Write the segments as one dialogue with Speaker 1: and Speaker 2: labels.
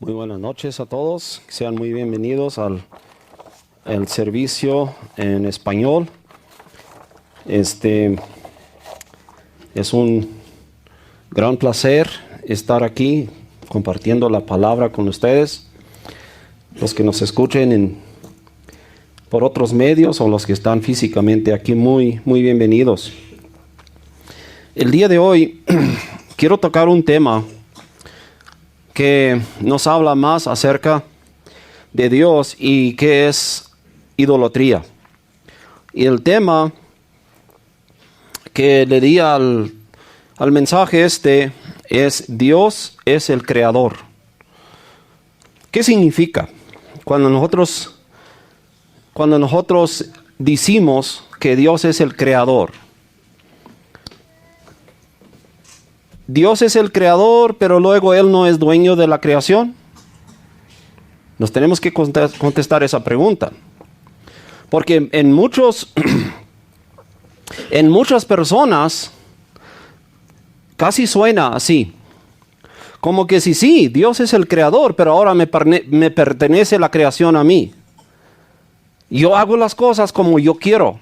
Speaker 1: Muy buenas noches a todos. Sean muy bienvenidos al servicio en español. Es un gran placer estar aquí compartiendo la palabra con ustedes. Los que nos escuchen por otros medios o los que están físicamente aquí, muy bienvenidos. El día de hoy quiero tocar un tema que nos habla más acerca de Dios y qué es idolatría. Y el tema que le di al mensaje es: Dios es el creador. ¿Qué significa? Cuando nosotros decimos que Dios es el creador. Dios es el creador, pero luego Él no es dueño de la creación. Nos tenemos que contestar esa pregunta. Porque en muchas personas casi suena así. Como que sí, Dios es el creador, pero ahora me pertenece la creación a mí. Yo hago las cosas como yo quiero.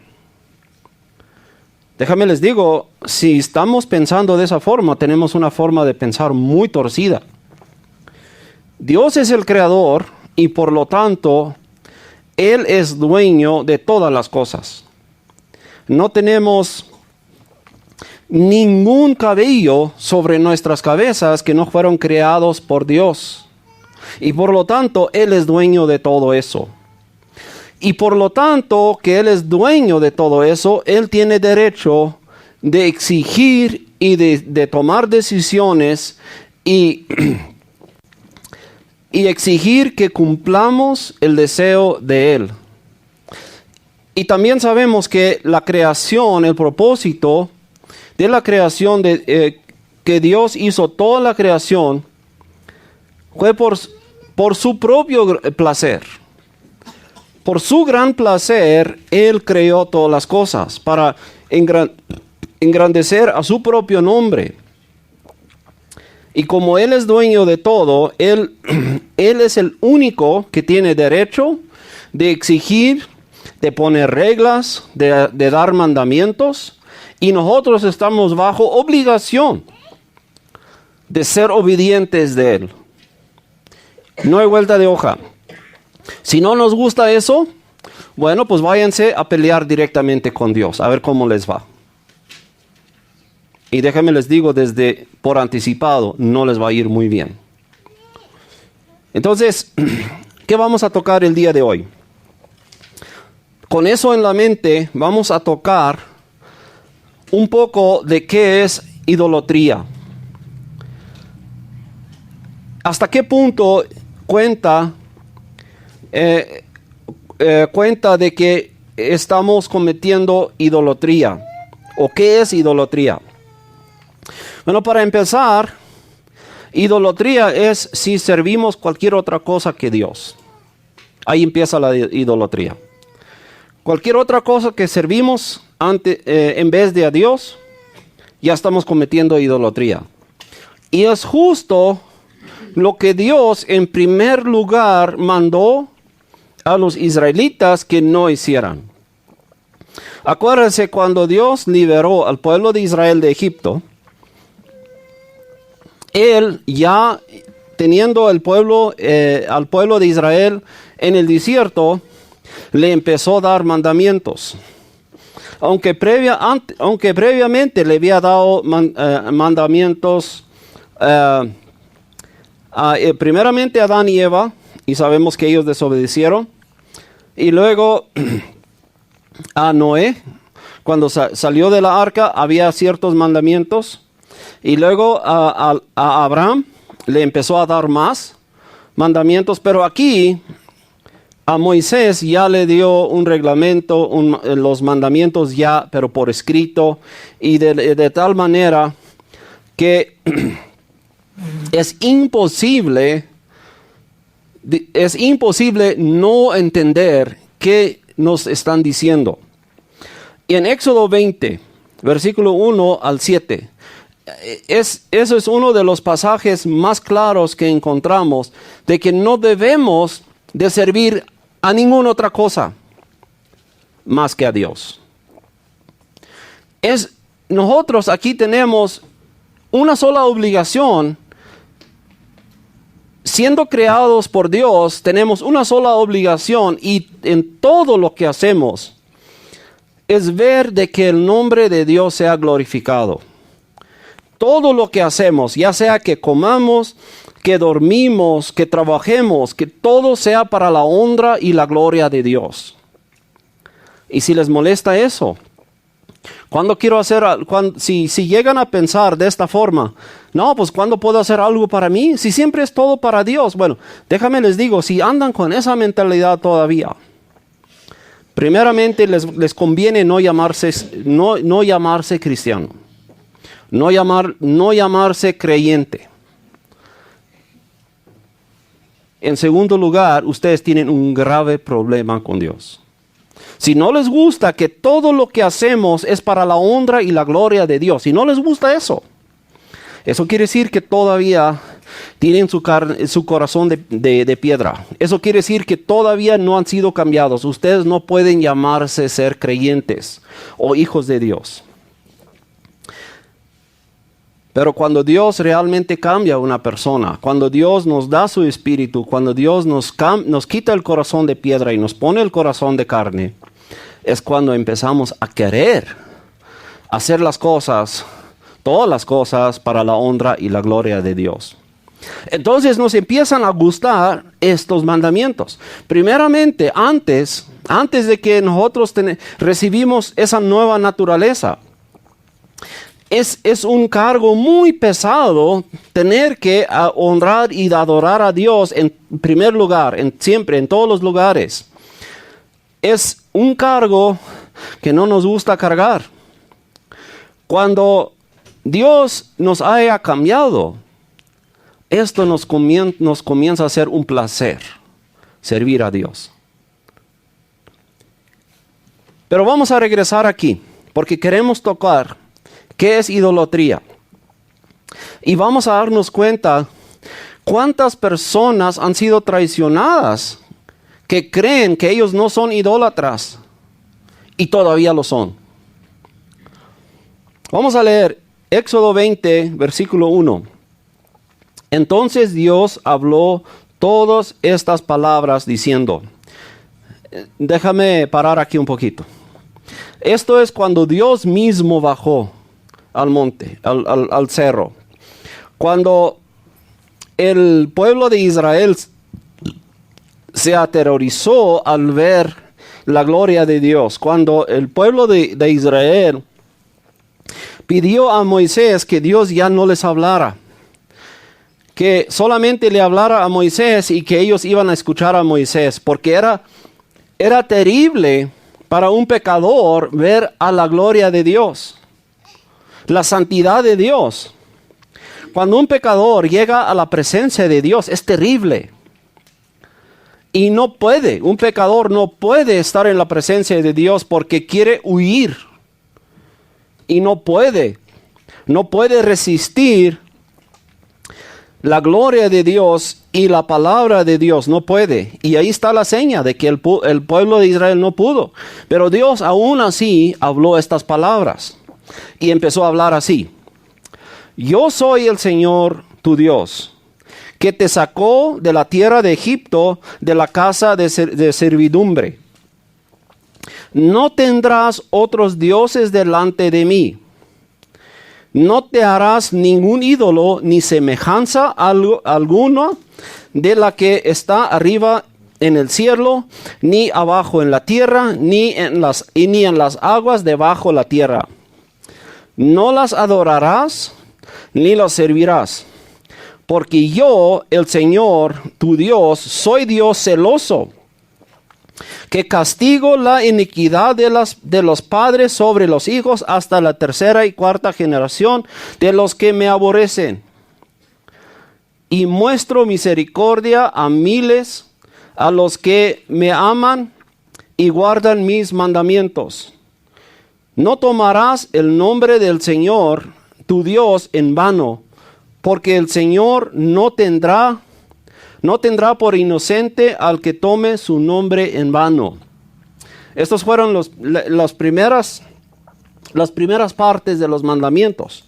Speaker 1: Déjame les digo, si estamos pensando de esa forma, tenemos una forma de pensar muy torcida. Dios es el creador y por lo tanto, Él es dueño de todas las cosas. No tenemos ningún cabello sobre nuestras cabezas que no fueron creados por Dios. Y por lo tanto, Él es dueño de todo eso. Y por lo tanto, que Él es dueño de todo eso, Él tiene derecho de exigir y de tomar decisiones y exigir que cumplamos el deseo de Él. Y también sabemos que la creación, el propósito de la creación, que Dios hizo toda la creación, fue por su propio placer. Por su gran placer, Él creó todas las cosas para engrandecer a su propio nombre. Y como Él es dueño de todo, Él es el único que tiene derecho de exigir, de poner reglas, de dar mandamientos. Y nosotros estamos bajo obligación de ser obedientes de Él. No hay vuelta de hoja. Si no nos gusta eso, bueno, pues váyanse a pelear directamente con Dios, a ver cómo les va. Y déjenme les digo por anticipado, no les va a ir muy bien. Entonces, ¿qué vamos a tocar el día de hoy? Con eso en la mente, vamos a tocar un poco de qué es idolatría. ¿Hasta qué punto cuenta de que estamos cometiendo idolatría? ¿O qué es idolatría? Bueno, para empezar, idolatría es si servimos cualquier otra cosa que Dios. Ahí empieza la idolatría. Cualquier otra cosa que servimos en vez de a Dios, ya estamos cometiendo idolatría. Y es justo lo que Dios en primer lugar mandó a los israelitas que no hicieran. Acuérdense cuando Dios liberó al pueblo de Israel de Egipto, Él ya teniendo al pueblo de Israel en el desierto, le empezó a dar mandamientos. Aunque previamente le había dado mandamientos primeramente a Adán y Eva, y sabemos que ellos desobedecieron. Y luego a Noé, cuando salió de la arca, había ciertos mandamientos. Y luego a Abraham le empezó a dar más mandamientos. Pero aquí a Moisés ya le dio un reglamento, los mandamientos ya, pero por escrito. Y de tal manera que es imposible no entender qué nos están diciendo. Y en Éxodo 20, versículo 1 al 7, eso es uno de los pasajes más claros que encontramos de que no debemos de servir a ninguna otra cosa más que a Dios. Nosotros aquí tenemos una sola obligación. Siendo creados por Dios, tenemos una sola obligación, y en todo lo que hacemos es ver de que el nombre de Dios sea glorificado. Todo lo que hacemos, ya sea que comamos, que dormimos, que trabajemos, que todo sea para la honra y la gloria de Dios. Y si les molesta eso, si llegan a pensar de esta forma, no, pues ¿cuándo puedo hacer algo para mí? Si siempre es todo para Dios. Bueno, déjame les digo, si andan con esa mentalidad todavía, primeramente les conviene no llamarse cristiano, no llamarse creyente. En segundo lugar, ustedes tienen un grave problema con Dios. Si no les gusta que todo lo que hacemos es para la honra y la gloria de Dios, si no les gusta eso quiere decir que todavía tienen su corazón de piedra. Eso quiere decir que todavía no han sido cambiados. Ustedes no pueden llamarse ser creyentes o hijos de Dios. Pero cuando Dios realmente cambia a una persona, cuando Dios nos da su espíritu, cuando Dios nos quita el corazón de piedra y nos pone el corazón de carne, es cuando empezamos a querer hacer las cosas, todas las cosas para la honra y la gloria de Dios. Entonces nos empiezan a gustar estos mandamientos. Primeramente, antes de que nosotros recibimos esa nueva naturaleza, es un cargo muy pesado tener que honrar y adorar a Dios en primer lugar, siempre, en todos los lugares. Es un cargo que no nos gusta cargar. Cuando Dios nos haya cambiado, esto nos comienza a ser un placer, servir a Dios. Pero vamos a regresar aquí, porque queremos tocar ¿qué es idolatría? Y vamos a darnos cuenta cuántas personas han sido traicionadas que creen que ellos no son idólatras y todavía lo son. Vamos a leer Éxodo 20, versículo 1. Entonces Dios habló todas estas palabras diciendo, déjame parar aquí un poquito. Esto es cuando Dios mismo bajó al monte, al cerro. Cuando el pueblo de Israel se aterrorizó al ver la gloria de Dios, cuando el pueblo de Israel pidió a Moisés que Dios ya no les hablara, que solamente le hablara a Moisés y que ellos iban a escuchar a Moisés, porque era terrible para un pecador ver a la gloria de Dios, la santidad de Dios. Cuando un pecador llega a la presencia de Dios es terrible. Y un pecador no puede estar en la presencia de Dios porque quiere huir. Y no puede resistir la gloria de Dios y la palabra de Dios, no puede. Y ahí está la seña de que el pueblo de Israel no pudo. Pero Dios aún así habló estas palabras. Y empezó a hablar así. Yo soy el Señor tu Dios, que te sacó de la tierra de Egipto, de la casa de servidumbre. No tendrás otros dioses delante de mí. No te harás ningún ídolo ni semejanza alguna de la que está arriba en el cielo, ni abajo en la tierra, ni en las aguas debajo la tierra. No las adorarás ni las servirás, porque yo, el Señor, tu Dios, soy Dios celoso, que castigo la iniquidad de los padres sobre los hijos hasta la tercera y cuarta generación de los que me aborrecen. Y muestro misericordia a miles, a los que me aman y guardan mis mandamientos. No tomarás el nombre del Señor tu Dios en vano, porque el Señor no tendrá por inocente al que tome su nombre en vano. Estos fueron las primeras partes de los mandamientos.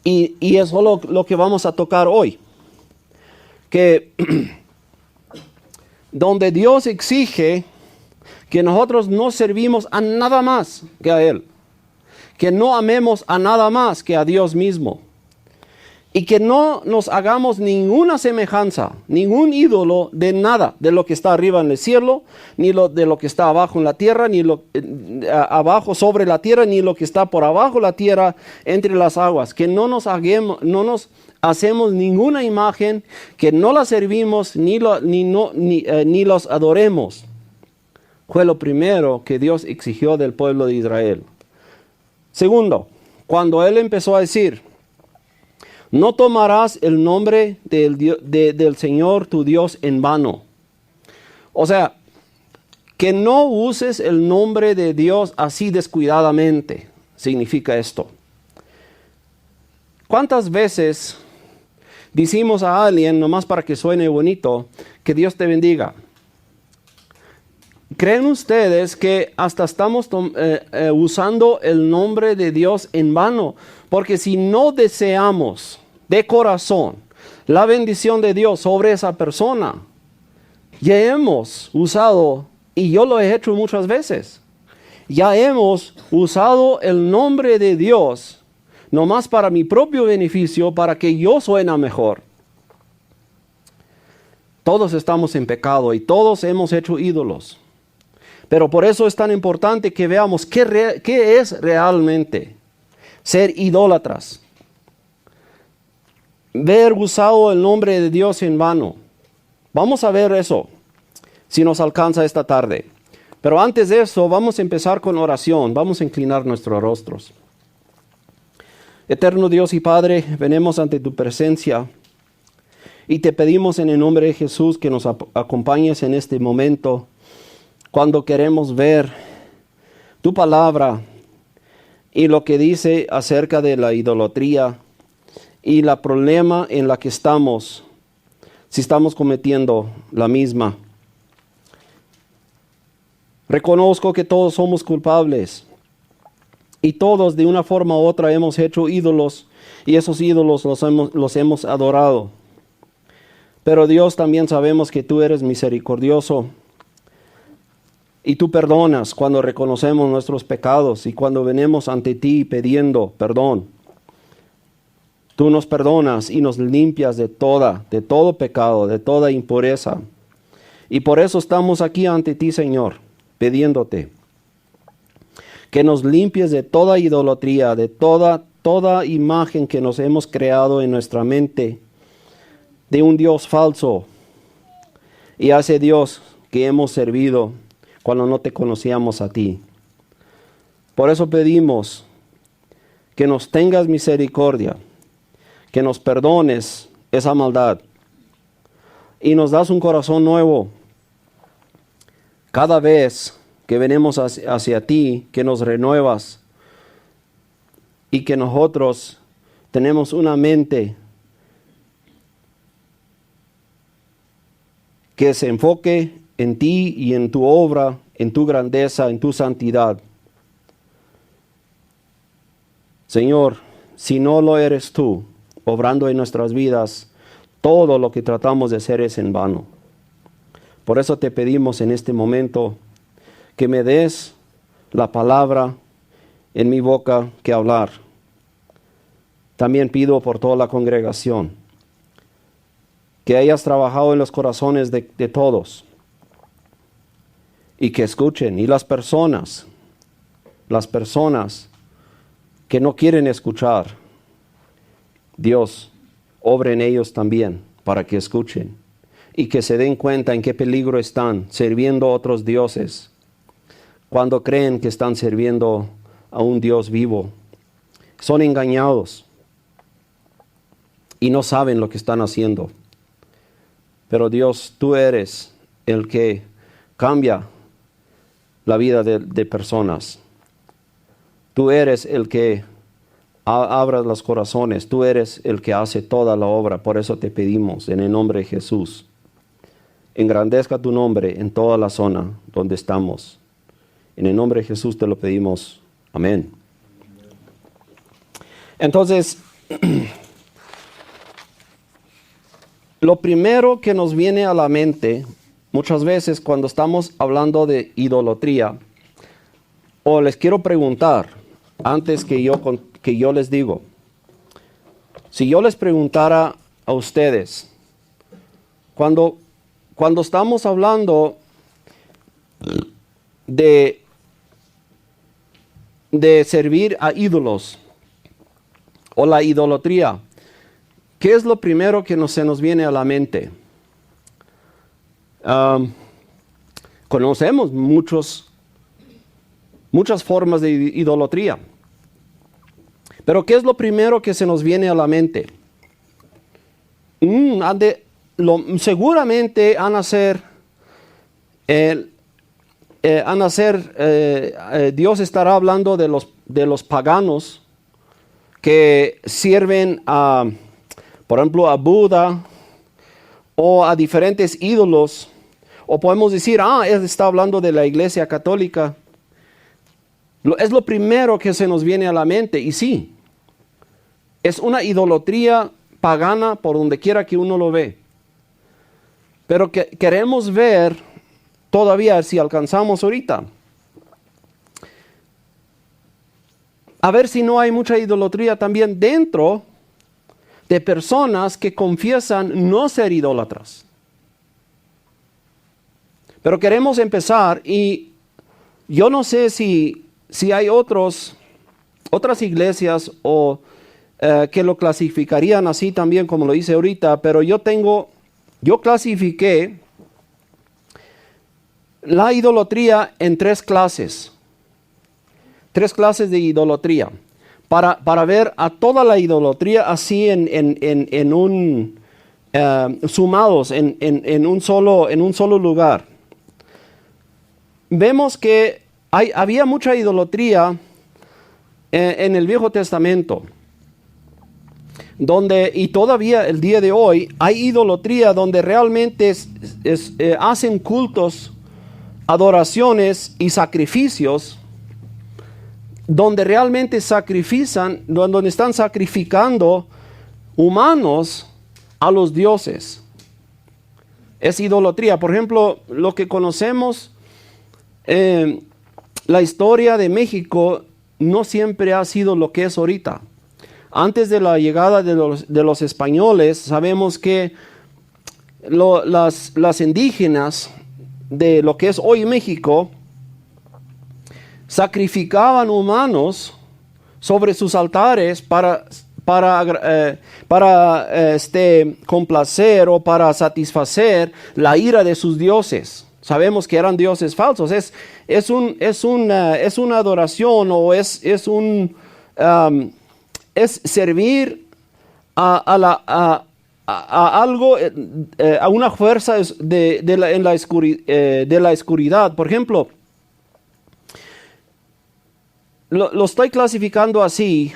Speaker 1: Y es solo lo que vamos a tocar hoy. Que donde Dios exige que nosotros no servimos a nada más que a Él. Que no amemos a nada más que a Dios mismo. Y que no nos hagamos ninguna semejanza, ningún ídolo de nada, de lo que está arriba en el cielo, ni de lo que está abajo en la tierra, ni abajo sobre la tierra, ni lo que está por abajo la tierra entre las aguas. Que no nos hacemos ninguna imagen, que no la servimos, ni los adoremos. Fue lo primero que Dios exigió del pueblo de Israel. Segundo, cuando Él empezó a decir, no tomarás el nombre del Señor tu Dios en vano. O sea, que no uses el nombre de Dios así descuidadamente, significa esto. ¿Cuántas veces decimos a alguien, nomás para que suene bonito, que Dios te bendiga? ¿Creen ustedes que hasta estamos usando el nombre de Dios en vano? Porque si no deseamos de corazón la bendición de Dios sobre esa persona, ya hemos usado, y yo lo he hecho muchas veces, ya hemos usado el nombre de Dios nomás para mi propio beneficio, para que yo suene mejor. Todos estamos en pecado y todos hemos hecho ídolos. Pero por eso es tan importante que veamos qué es realmente ser idólatras. Ver usado el nombre de Dios en vano. Vamos a ver eso, si nos alcanza esta tarde. Pero antes de eso, vamos a empezar con oración. Vamos a inclinar nuestros rostros. Eterno Dios y Padre, venimos ante tu presencia y te pedimos en el nombre de Jesús que nos acompañes en este momento, cuando queremos ver tu palabra y lo que dice acerca de la idolatría y el problema en la que estamos, si estamos cometiendo la misma. Reconozco que todos somos culpables y todos de una forma u otra hemos hecho ídolos y esos ídolos los hemos adorado. Pero Dios, también sabemos que tú eres misericordioso. Y tú perdonas cuando reconocemos nuestros pecados y cuando venimos ante ti pidiendo perdón. Tú nos perdonas y nos limpias de todo pecado, de toda impureza. Y por eso estamos aquí ante ti, Señor, pidiéndote que nos limpies de toda idolatría, de toda imagen que nos hemos creado en nuestra mente, de un Dios falso y a ese Dios que hemos servido cuando no te conocíamos a ti. Por eso pedimos que nos tengas misericordia, que nos perdones esa maldad y nos das un corazón nuevo cada vez que venimos hacia ti, que nos renuevas y que nosotros tenemos una mente que se enfoque en ti y en tu obra, en tu grandeza, en tu santidad. Señor, si no lo eres tú, obrando en nuestras vidas, todo lo que tratamos de hacer es en vano. Por eso te pedimos en este momento que me des la palabra en mi boca que hablar. También pido por toda la congregación que hayas trabajado en los corazones de todos y que escuchen. Y las personas que no quieren escuchar, Dios, obre en ellos también para que escuchen y que se den cuenta en qué peligro están sirviendo a otros dioses cuando creen que están sirviendo a un Dios vivo. Son engañados y no saben lo que están haciendo. Pero Dios, tú eres el que cambia la vida de personas. Tú eres el que abras los corazones. Tú eres el que hace toda la obra. Por eso te pedimos en el nombre de Jesús. Engrandezca tu nombre en toda la zona donde estamos. En el nombre de Jesús te lo pedimos. Amén. Entonces, lo primero que nos viene a la mente, muchas veces cuando estamos hablando de idolatría, o les quiero preguntar, antes que yo les digo, si yo les preguntara a ustedes, cuando estamos hablando de servir a ídolos, o la idolatría, ¿qué es lo primero que se nos viene a la mente? Conocemos muchas formas de idolatría. Pero ¿qué es lo primero que se nos viene a la mente? Seguramente Dios estará hablando de los paganos que sirven por ejemplo, a Buda o a diferentes ídolos. O podemos decir, él está hablando de la Iglesia Católica. Es lo primero que se nos viene a la mente. Y sí, es una idolatría pagana por donde quiera que uno lo ve. Pero queremos ver todavía, si alcanzamos ahorita, a ver si no hay mucha idolatría también dentro de personas que confiesan no ser idólatras. Pero queremos empezar, y yo no sé si hay otras iglesias o que lo clasificarían así también como lo hice ahorita, pero yo clasifiqué la idolatría en tres clases de idolatría, para ver a toda la idolatría así sumados en un solo lugar. Vemos que había mucha idolatría en el Viejo Testamento, y todavía el día de hoy hay idolatría donde realmente hacen cultos, adoraciones y sacrificios, donde realmente donde están sacrificando humanos a los dioses. Es idolatría. Por ejemplo, lo que conocemos, la historia de México no siempre ha sido lo que es ahorita. Antes de la llegada de los españoles, sabemos que las indígenas de lo que es hoy México sacrificaban humanos sobre sus altares para complacer o para satisfacer la ira de sus dioses. Sabemos que eran dioses falsos. Es una adoración, o es servir a algo, a una fuerza de la oscuridad. Por ejemplo, lo estoy clasificando así.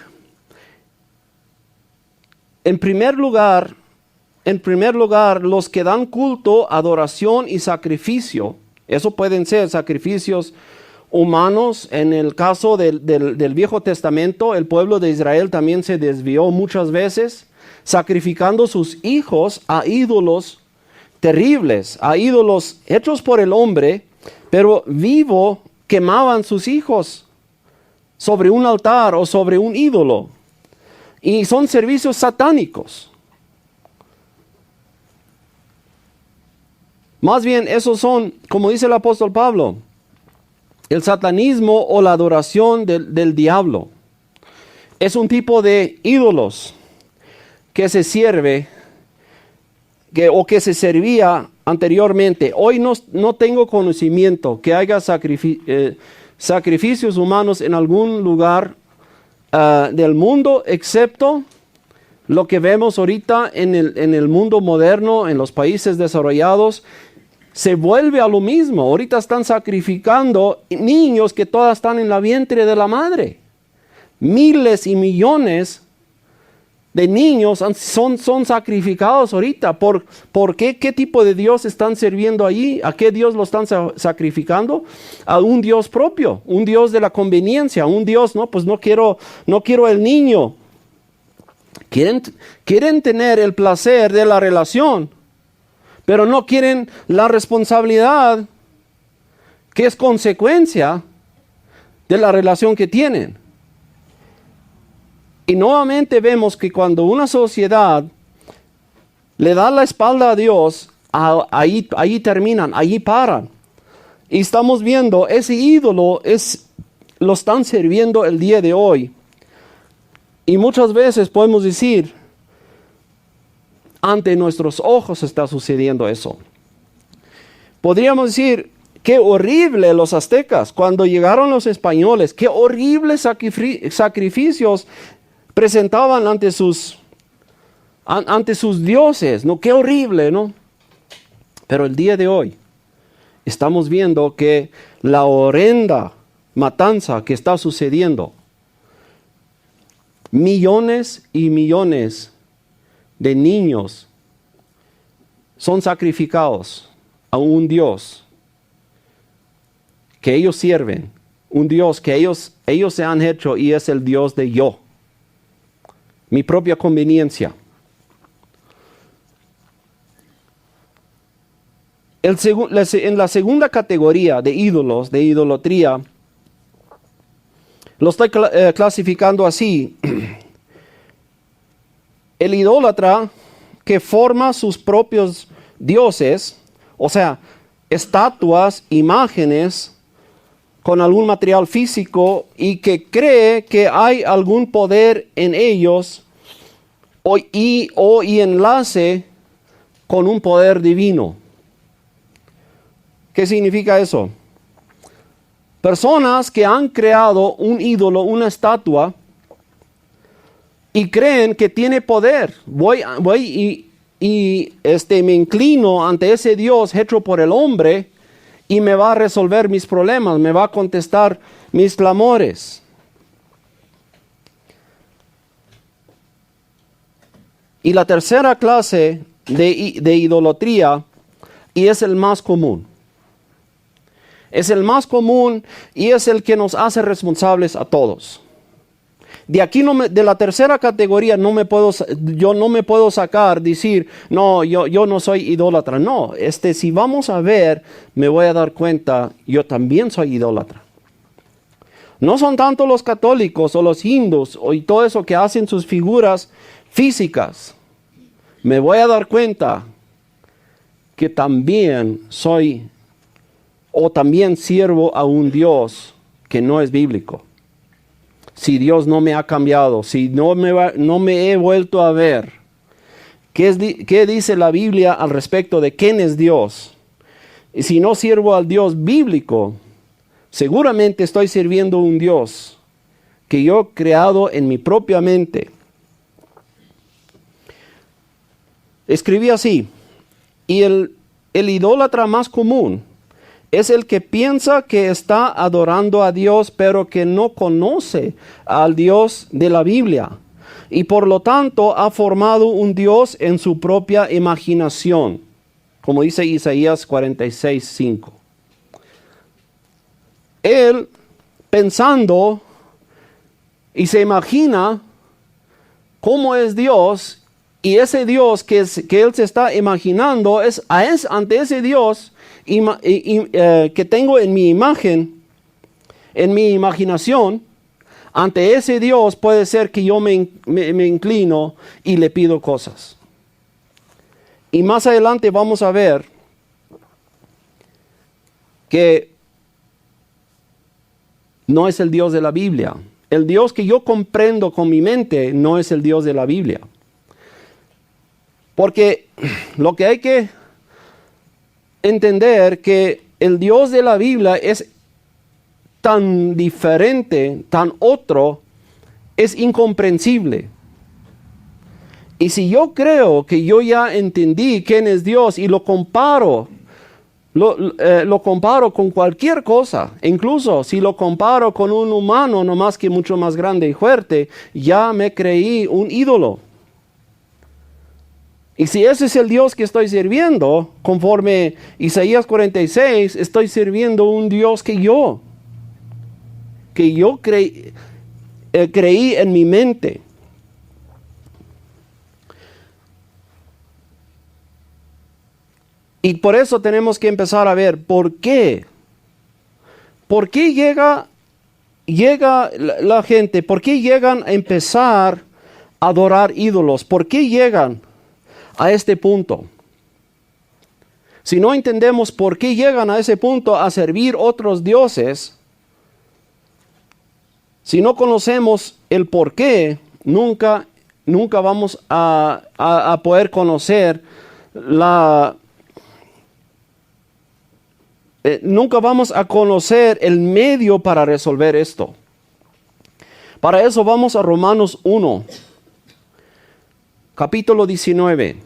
Speaker 1: En primer lugar, los que dan culto, adoración y sacrificio. Eso pueden ser sacrificios humanos. En el caso del Viejo Testamento, el pueblo de Israel también se desvió muchas veces, sacrificando sus hijos a ídolos terribles, a ídolos hechos por el hombre, pero vivo quemaban sus hijos sobre un altar o sobre un ídolo. Y son servicios satánicos. Más bien, esos son, como dice el apóstol Pablo, el satanismo o la adoración del diablo. Es un tipo de ídolos que se sirve, o que se servía anteriormente. Hoy no tengo conocimiento que haya sacrificios humanos en algún lugar del mundo, excepto lo que vemos ahorita en el mundo moderno, en los países desarrollados. Se vuelve a lo mismo. Ahorita están sacrificando niños que todas están en la vientre de la madre. miles y millones de niños son sacrificados ahorita. ¿Por qué? ¿Qué tipo de Dios están sirviendo allí? ¿A qué Dios lo están sacrificando? A un Dios propio, un Dios de la conveniencia, un Dios, no, pues no quiero el niño. Quieren tener el placer de la relación, pero no quieren la responsabilidad que es consecuencia de la relación que tienen. Y nuevamente vemos que cuando una sociedad le da la espalda a Dios, ahí terminan, ahí paran. Y estamos viendo, ese ídolo lo están sirviendo el día de hoy. Y muchas veces podemos decir, ante nuestros ojos está sucediendo eso. Podríamos decir, qué horrible los aztecas, cuando llegaron los españoles, qué horribles sacrificios presentaban ante sus dioses, ¿no? Qué horrible, ¿no? Pero el día de hoy estamos viendo que la horrenda matanza que está sucediendo, millones y millones de niños son sacrificados a un Dios que ellos sirven, un Dios que ellos se han hecho, y es el Dios de yo, mi propia conveniencia. En la segunda categoría de ídolos, de idolatría, lo estoy clasificando así. El idólatra que forma sus propios dioses, o sea, estatuas, imágenes con algún material físico, y que cree que hay algún poder en ellos y enlace con un poder divino. ¿Qué significa eso? Personas que han creado un ídolo, una estatua, y creen que tiene poder. Voy y me inclino ante ese Dios hecho por el hombre, y me va a resolver mis problemas, me va a contestar mis clamores. Y la tercera clase de idolatría, y es el más común. Es el más común y es el que nos hace responsables a todos. De aquí de la tercera categoría yo no me puedo sacar, decir, no, yo no soy idólatra. No, si vamos a ver, me voy a dar cuenta, yo también soy idólatra. No son tanto los católicos o los hindús y todo eso que hacen sus figuras físicas. Me voy a dar cuenta que también también sirvo a un Dios que no es bíblico. Si Dios no me ha cambiado, si no me he vuelto a ver, ¿qué dice la Biblia al respecto de quién es Dios? Y si no sirvo al Dios bíblico, seguramente estoy sirviendo a un Dios que yo he creado en mi propia mente. Escribí así: y el idólatra más común es el que piensa que está adorando a Dios, pero que no conoce al Dios de la Biblia, y por lo tanto ha formado un Dios en su propia imaginación, como dice Isaías 46:5. Él, pensando y se imagina cómo es Dios, y ese Dios que él se está imaginando es ante ese Dios que tengo en mi imagen, en mi imaginación, ante ese Dios puede ser que yo me inclino y le pido cosas. Y más adelante vamos a ver que no es el Dios de la Biblia. El Dios que yo comprendo con mi mente no es el Dios de la Biblia. Porque lo que hay que entender que el Dios de la Biblia es tan diferente, tan otro, es incomprensible. Y si yo creo que yo ya entendí quién es Dios y lo comparo Lo comparo con cualquier cosa. Incluso si lo comparo con un humano, no más que mucho más grande y fuerte, ya me creí un ídolo. Y si ese es el Dios que estoy sirviendo, conforme Isaías 46, estoy sirviendo un Dios que yo creí en mi mente. Y por eso tenemos que empezar a ver por qué. ¿Por qué llega la gente? ¿Por qué llegan a empezar a adorar ídolos? ¿Por qué llegan a este punto? Si no entendemos por qué llegan a ese punto a servir otros dioses, si no conocemos el por qué, nunca vamos a poder conocer nunca vamos a conocer el medio para resolver esto. Para eso vamos a Romanos 1, capítulo 19.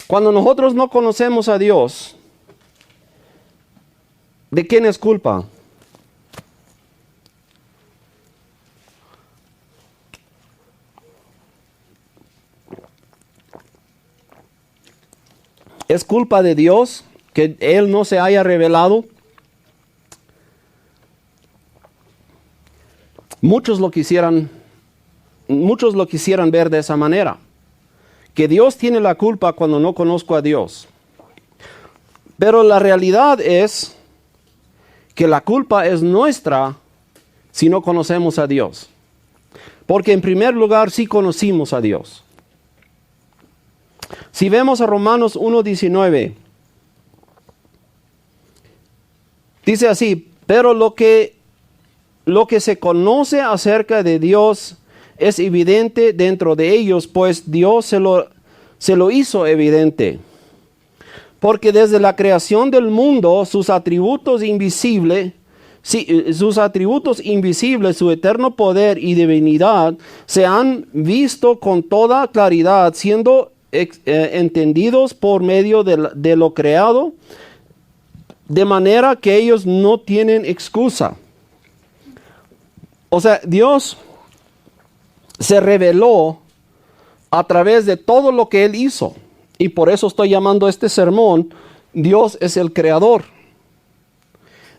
Speaker 1: Cuando nosotros no conocemos a Dios, ¿de quién es culpa? ¿Es culpa de Dios que Él no se haya revelado? Muchos lo quisieran ver de esa manera, que Dios tiene la culpa cuando no conozco a Dios. Pero la realidad es que la culpa es nuestra si no conocemos a Dios. Porque en primer lugar sí conocimos a Dios. Si vemos a Romanos 1:19, dice así: pero lo que se conoce acerca de Dios es evidente dentro de ellos, pues Dios se lo hizo evidente. Porque desde la creación del mundo, sus atributos invisibles, su eterno poder y divinidad, se han visto con toda claridad, siendo entendidos por medio de lo creado, de manera que ellos no tienen excusa. O sea, Dios se reveló a través de todo lo que Él hizo. Y por eso estoy llamando este sermón, Dios es el creador.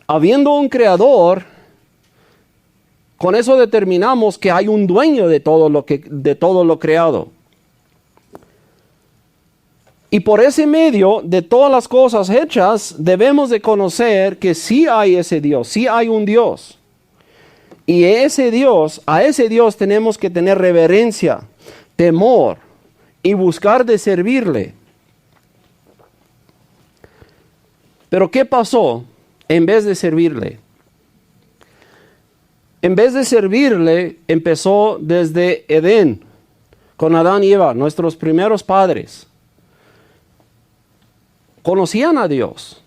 Speaker 1: Habiendo un creador, con eso determinamos que hay un dueño de todo lo creado. Y por ese medio de todas las cosas hechas, debemos de conocer que sí hay ese Dios, sí hay un Dios. Y a ese Dios tenemos que tener reverencia, temor y buscar de servirle. Pero ¿qué pasó en vez de servirle? En vez de servirle, empezó desde Edén, con Adán y Eva, nuestros primeros padres. Conocían a Dios.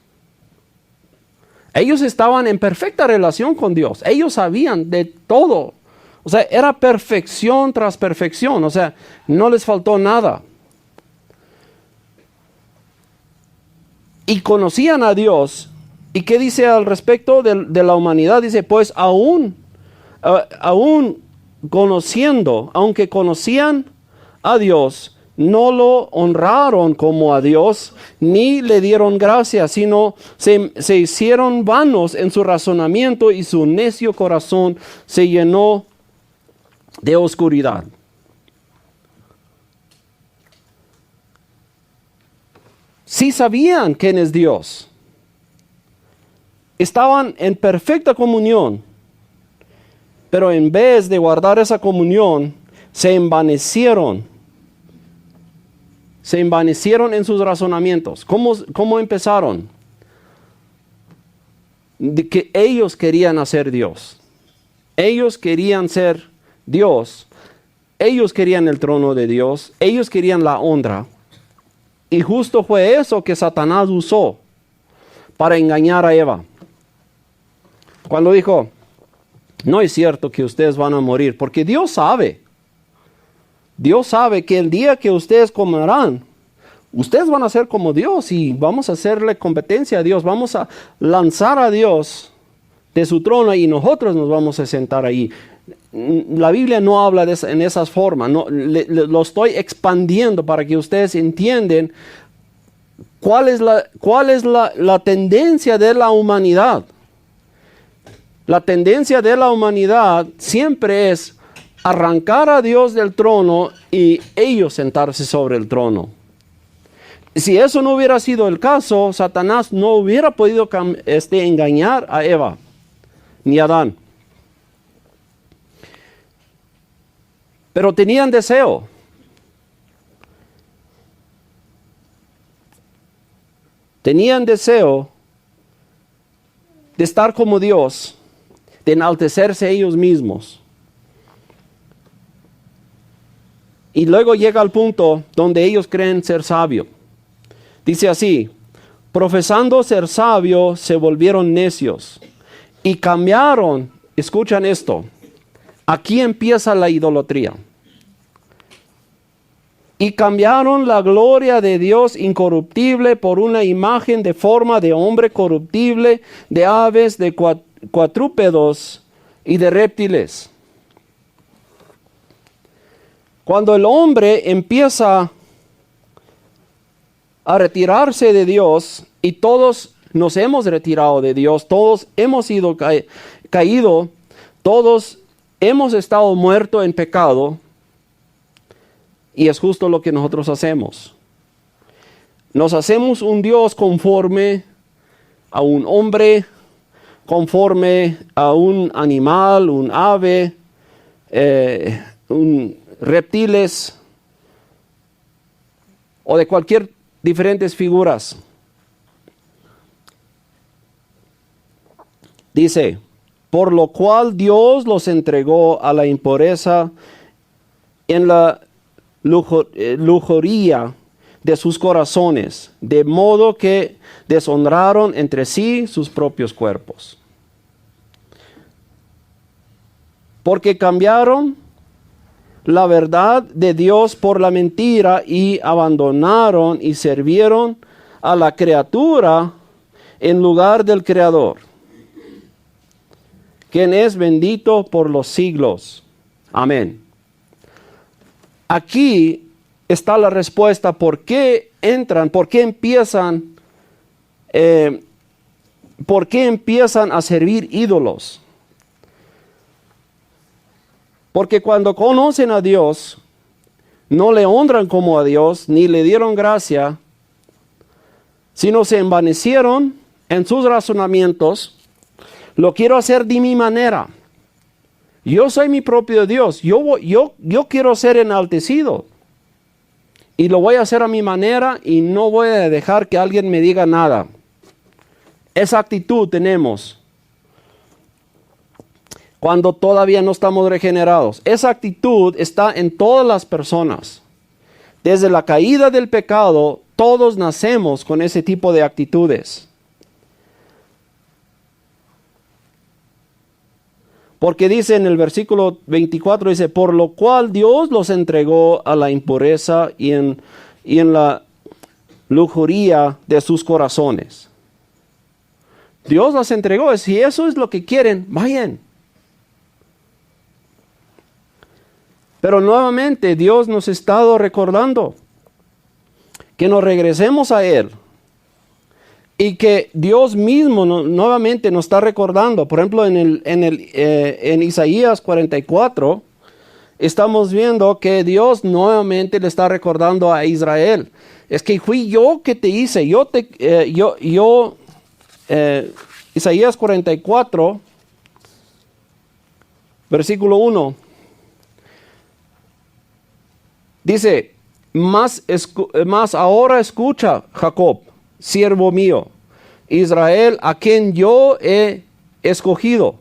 Speaker 1: Ellos estaban en perfecta relación con Dios. Ellos sabían de todo. O sea, era perfección tras perfección. O sea, no les faltó nada. Y conocían a Dios. ¿Y qué dice al respecto de la humanidad? Dice, pues aún conociendo, aunque conocían a Dios, no lo honraron como a Dios, ni le dieron gracias, sino se hicieron vanos en su razonamiento y su necio corazón se llenó de oscuridad. Sí sabían quién es Dios. Estaban en perfecta comunión, pero en vez de guardar esa comunión, se envanecieron en sus razonamientos. ¿Cómo empezaron? De que ellos querían hacer Dios. Ellos querían ser Dios. Ellos querían el trono de Dios. Ellos querían la honra. Y justo fue eso que Satanás usó para engañar a Eva. Cuando dijo, no es cierto que ustedes van a morir, porque Dios sabe que el día que ustedes comerán, Ustedes van a ser como Dios y vamos a hacerle competencia a Dios. Vamos a lanzar a Dios de su trono y nosotros nos vamos a sentar ahí. La Biblia no habla en esas formas. No, lo estoy expandiendo para que ustedes entiendan cuál es la tendencia de la humanidad. La tendencia de la humanidad siempre es arrancar a Dios del trono y ellos sentarse sobre el trono. Si eso no hubiera sido el caso, Satanás no hubiera podido engañar a Eva ni a Adán. Pero tenían deseo. Tenían deseo de estar como Dios, de enaltecerse ellos mismos. Y luego llega al punto donde ellos creen ser sabios. Dice así: profesando ser sabios, se volvieron necios y cambiaron. Escuchan esto. Aquí empieza la idolatría. Y cambiaron la gloria de Dios incorruptible por una imagen de forma de hombre corruptible, de aves, de cuadrúpedos y de reptiles. Cuando el hombre empieza a retirarse de Dios, y todos nos hemos retirado de Dios, todos hemos sido caído, todos hemos estado muertos en pecado, y es justo lo que nosotros hacemos. Nos hacemos un Dios conforme a un hombre, conforme a un animal, un ave, reptiles, o de cualquier diferentes figuras. Dice: por lo cual Dios los entregó a la impureza en la lujuria de sus corazones, de modo que deshonraron entre sí sus propios cuerpos. Porque cambiaron la verdad de Dios por la mentira y abandonaron y sirvieron a la criatura en lugar del Creador, quien es bendito por los siglos. Amén. Aquí está la respuesta por qué entran, por qué empiezan a servir ídolos. Porque cuando conocen a Dios, no le honran como a Dios, ni le dieron gracia, sino se envanecieron en sus razonamientos. Lo quiero hacer de mi manera. Yo soy mi propio Dios. Yo quiero ser enaltecido. Y lo voy a hacer a mi manera y no voy a dejar que alguien me diga nada. Esa actitud tenemos cuando todavía no estamos regenerados. Esa actitud está en todas las personas. Desde la caída del pecado, todos nacemos con ese tipo de actitudes. Porque dice en el versículo 24, dice: por lo cual Dios los entregó a la impureza y en la lujuria de sus corazones. Dios los entregó. Si eso es lo que quieren, vayan. Pero nuevamente Dios nos ha estado recordando que nos regresemos a Él. Y que Dios mismo nuevamente nos está recordando. Por ejemplo, en Isaías 44, estamos viendo que Dios nuevamente le está recordando a Israel. Es que fui yo que te hice. Isaías 44, versículo 1. Dice: mas ahora escucha, Jacob, siervo mío, Israel, a quien yo he escogido.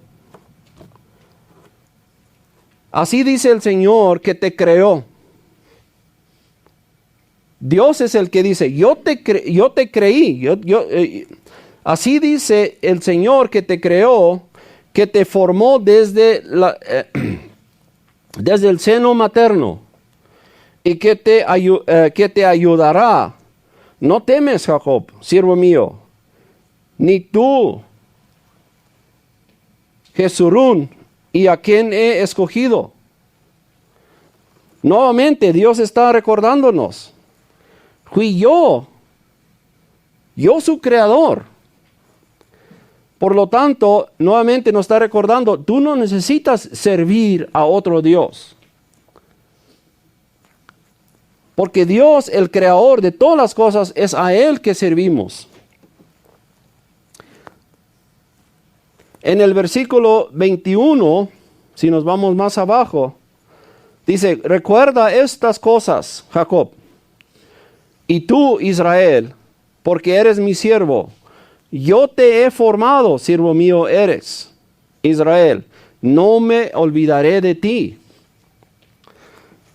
Speaker 1: Así dice el Señor que te creó. Dios es el que dice: yo te creí. Así dice el Señor que te creó, que te formó desde el seno materno, y que te ayudará No temes, Jacob, siervo mío, ni tú, Jesurún, y a quien he escogido. Nuevamente Dios está recordándonos. Fui yo su creador. Por lo tanto, nuevamente nos está recordando, tú no necesitas servir a otro Dios. Porque Dios, el creador de todas las cosas, es a Él que servimos. En el versículo 21, si nos vamos más abajo, dice, recuerda estas cosas, Jacob, y tú, Israel, porque eres mi siervo. Yo te he formado, siervo mío eres, Israel. No me olvidaré de ti.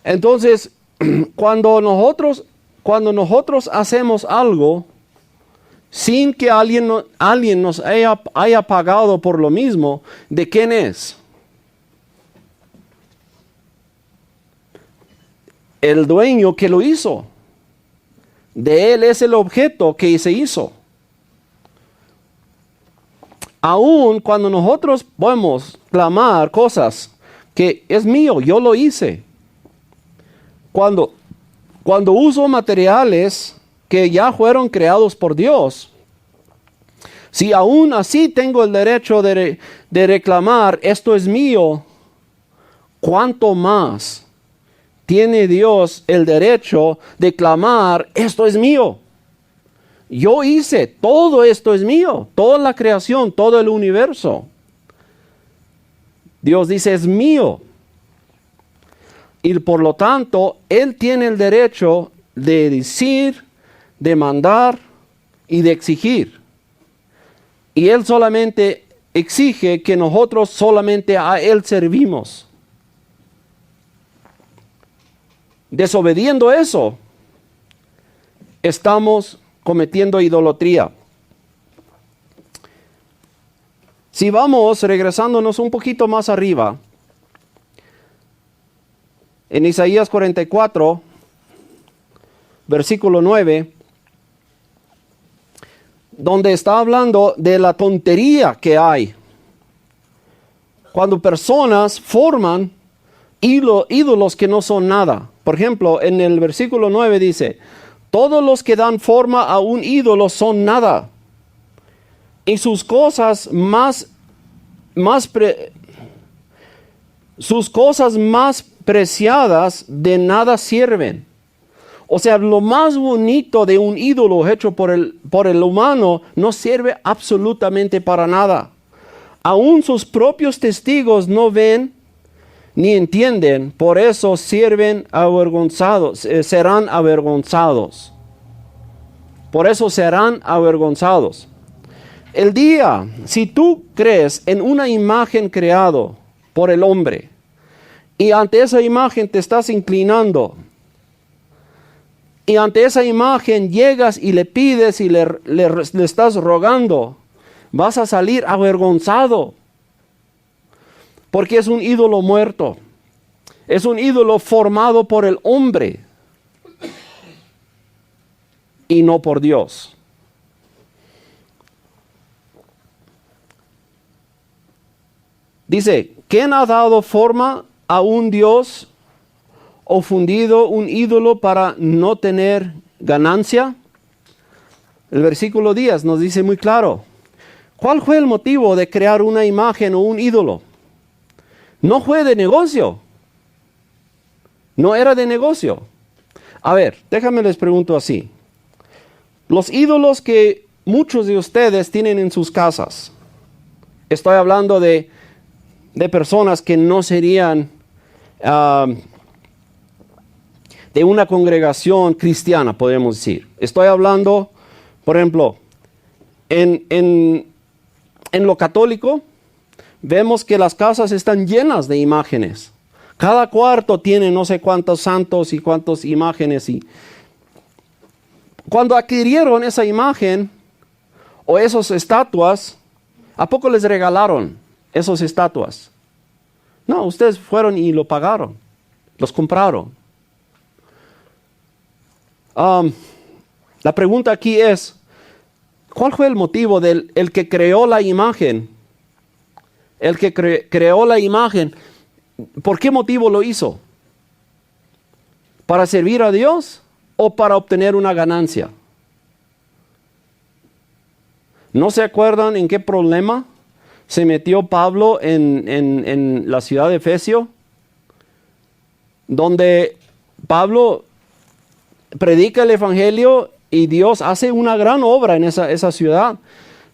Speaker 1: Entonces, cuando nosotros hacemos algo sin que alguien nos haya pagado por lo mismo, ¿de quién es? El dueño que lo hizo. De él es el objeto que se hizo. Aún cuando nosotros podemos clamar cosas que es mío, yo lo hice. Cuando uso materiales que ya fueron creados por Dios, si aún así tengo el derecho de reclamar, esto es mío, ¿cuánto más tiene Dios el derecho de clamar, esto es mío? Yo hice, todo esto es mío, toda la creación, todo el universo. Dios dice, es mío. Y por lo tanto, Él tiene el derecho de decir, de mandar y de exigir. Y Él solamente exige que nosotros solamente a Él servimos. Desobediendo eso, estamos cometiendo idolatría. Si vamos regresándonos un poquito más arriba, en Isaías 44, versículo 9, donde está hablando de la tontería que hay cuando personas forman ídolos que no son nada. Por ejemplo, en el versículo 9 dice, todos los que dan forma a un ídolo son nada, y sus cosas más preciadas de nada sirven. O sea, lo más bonito de un ídolo hecho por el humano no sirve absolutamente para nada. Aún sus propios testigos no ven ni entienden, por eso serán avergonzados. Por eso serán avergonzados. El día, si tú crees en una imagen creada por el hombre, y ante esa imagen te estás inclinando, y ante esa imagen llegas y le pides y le estás rogando, vas a salir avergonzado. Porque es un ídolo muerto. Es un ídolo formado por el hombre y no por Dios. Dice, ¿quién ha dado forma a un Dios o fundido un ídolo para no tener ganancia? El versículo 10 nos dice muy claro. ¿Cuál fue el motivo de crear una imagen o un ídolo? No fue de negocio. No era de negocio. A ver, déjame les pregunto así. Los ídolos que muchos de ustedes tienen en sus casas, estoy hablando de personas que no serían de una congregación cristiana, podemos decir. Estoy hablando, por ejemplo, en lo católico, vemos que las casas están llenas de imágenes. Cada cuarto tiene no sé cuántos santos y cuántas imágenes. Y cuando adquirieron esa imagen o esas estatuas, ¿a poco les regalaron esas estatuas? No, ustedes fueron y lo pagaron, los compraron. La pregunta aquí es, ¿cuál fue el motivo del el que creó la imagen? El que creó la imagen, ¿por qué motivo lo hizo? ¿Para servir a Dios o para obtener una ganancia? ¿No se acuerdan en qué problema se metió Pablo en la ciudad de Efesio? Donde Pablo predica el evangelio y Dios hace una gran obra en esa ciudad.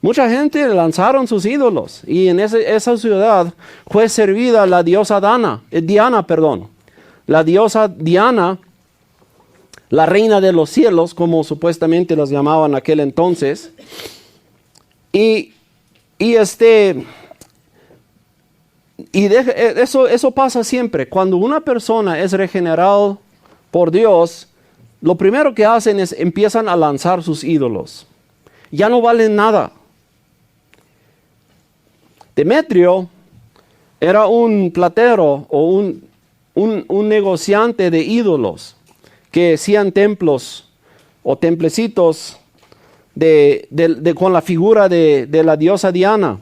Speaker 1: Mucha gente lanzaron sus ídolos y en esa ciudad fue servida la diosa Diana. La diosa Diana, la reina de los cielos, como supuestamente las llamaban en aquel entonces. Eso pasa siempre. Cuando una persona es regenerada por Dios, lo primero que hacen es empiezan a lanzar sus ídolos. Ya no valen nada. Demetrio era un platero o un negociante de ídolos que hacían templos o templecitos con la figura de la diosa Diana.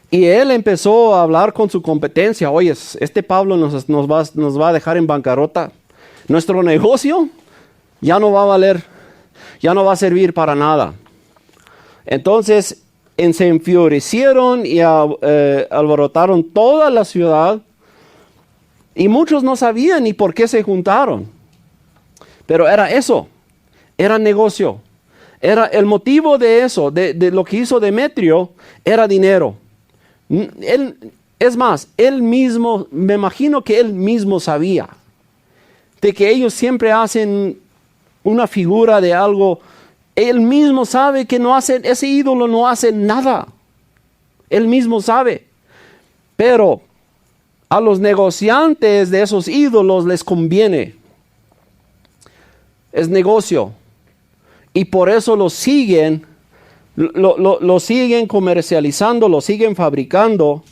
Speaker 1: Y él empezó a hablar con su competencia. Oye, este Pablo nos va a dejar en bancarrota. Nuestro negocio ya no va a valer, ya no va a servir para nada. Entonces se enfurecieron y alborotaron toda la ciudad. Y muchos no sabían ni por qué se juntaron. Pero era eso, era negocio. Era el motivo de eso, de lo que hizo Demetrio, era dinero. Él mismo, me imagino que él mismo sabía de que ellos siempre hacen una figura de algo. Él mismo sabe que ese ídolo no hace nada. Él mismo sabe. Pero a los negociantes de esos ídolos les conviene. Es negocio. Y por eso lo siguen comercializando, lo siguen fabricando,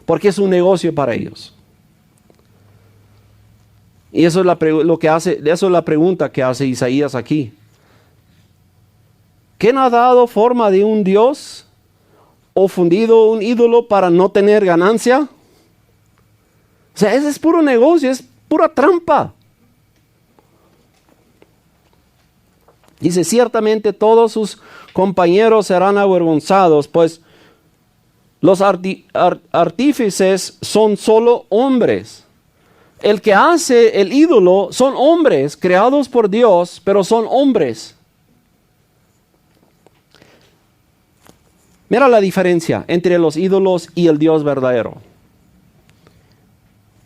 Speaker 1: porque es un negocio para ellos. Y eso es la pregunta que hace Isaías aquí. ¿Quién ha dado forma de un Dios o fundido un ídolo para no tener ganancia? O sea, ese es puro negocio, es pura trampa. Dice, ciertamente todos sus compañeros serán avergonzados, pues los artífices son solo hombres. El que hace el ídolo son hombres, creados por Dios, pero son hombres. Mira la diferencia entre los ídolos y el Dios verdadero.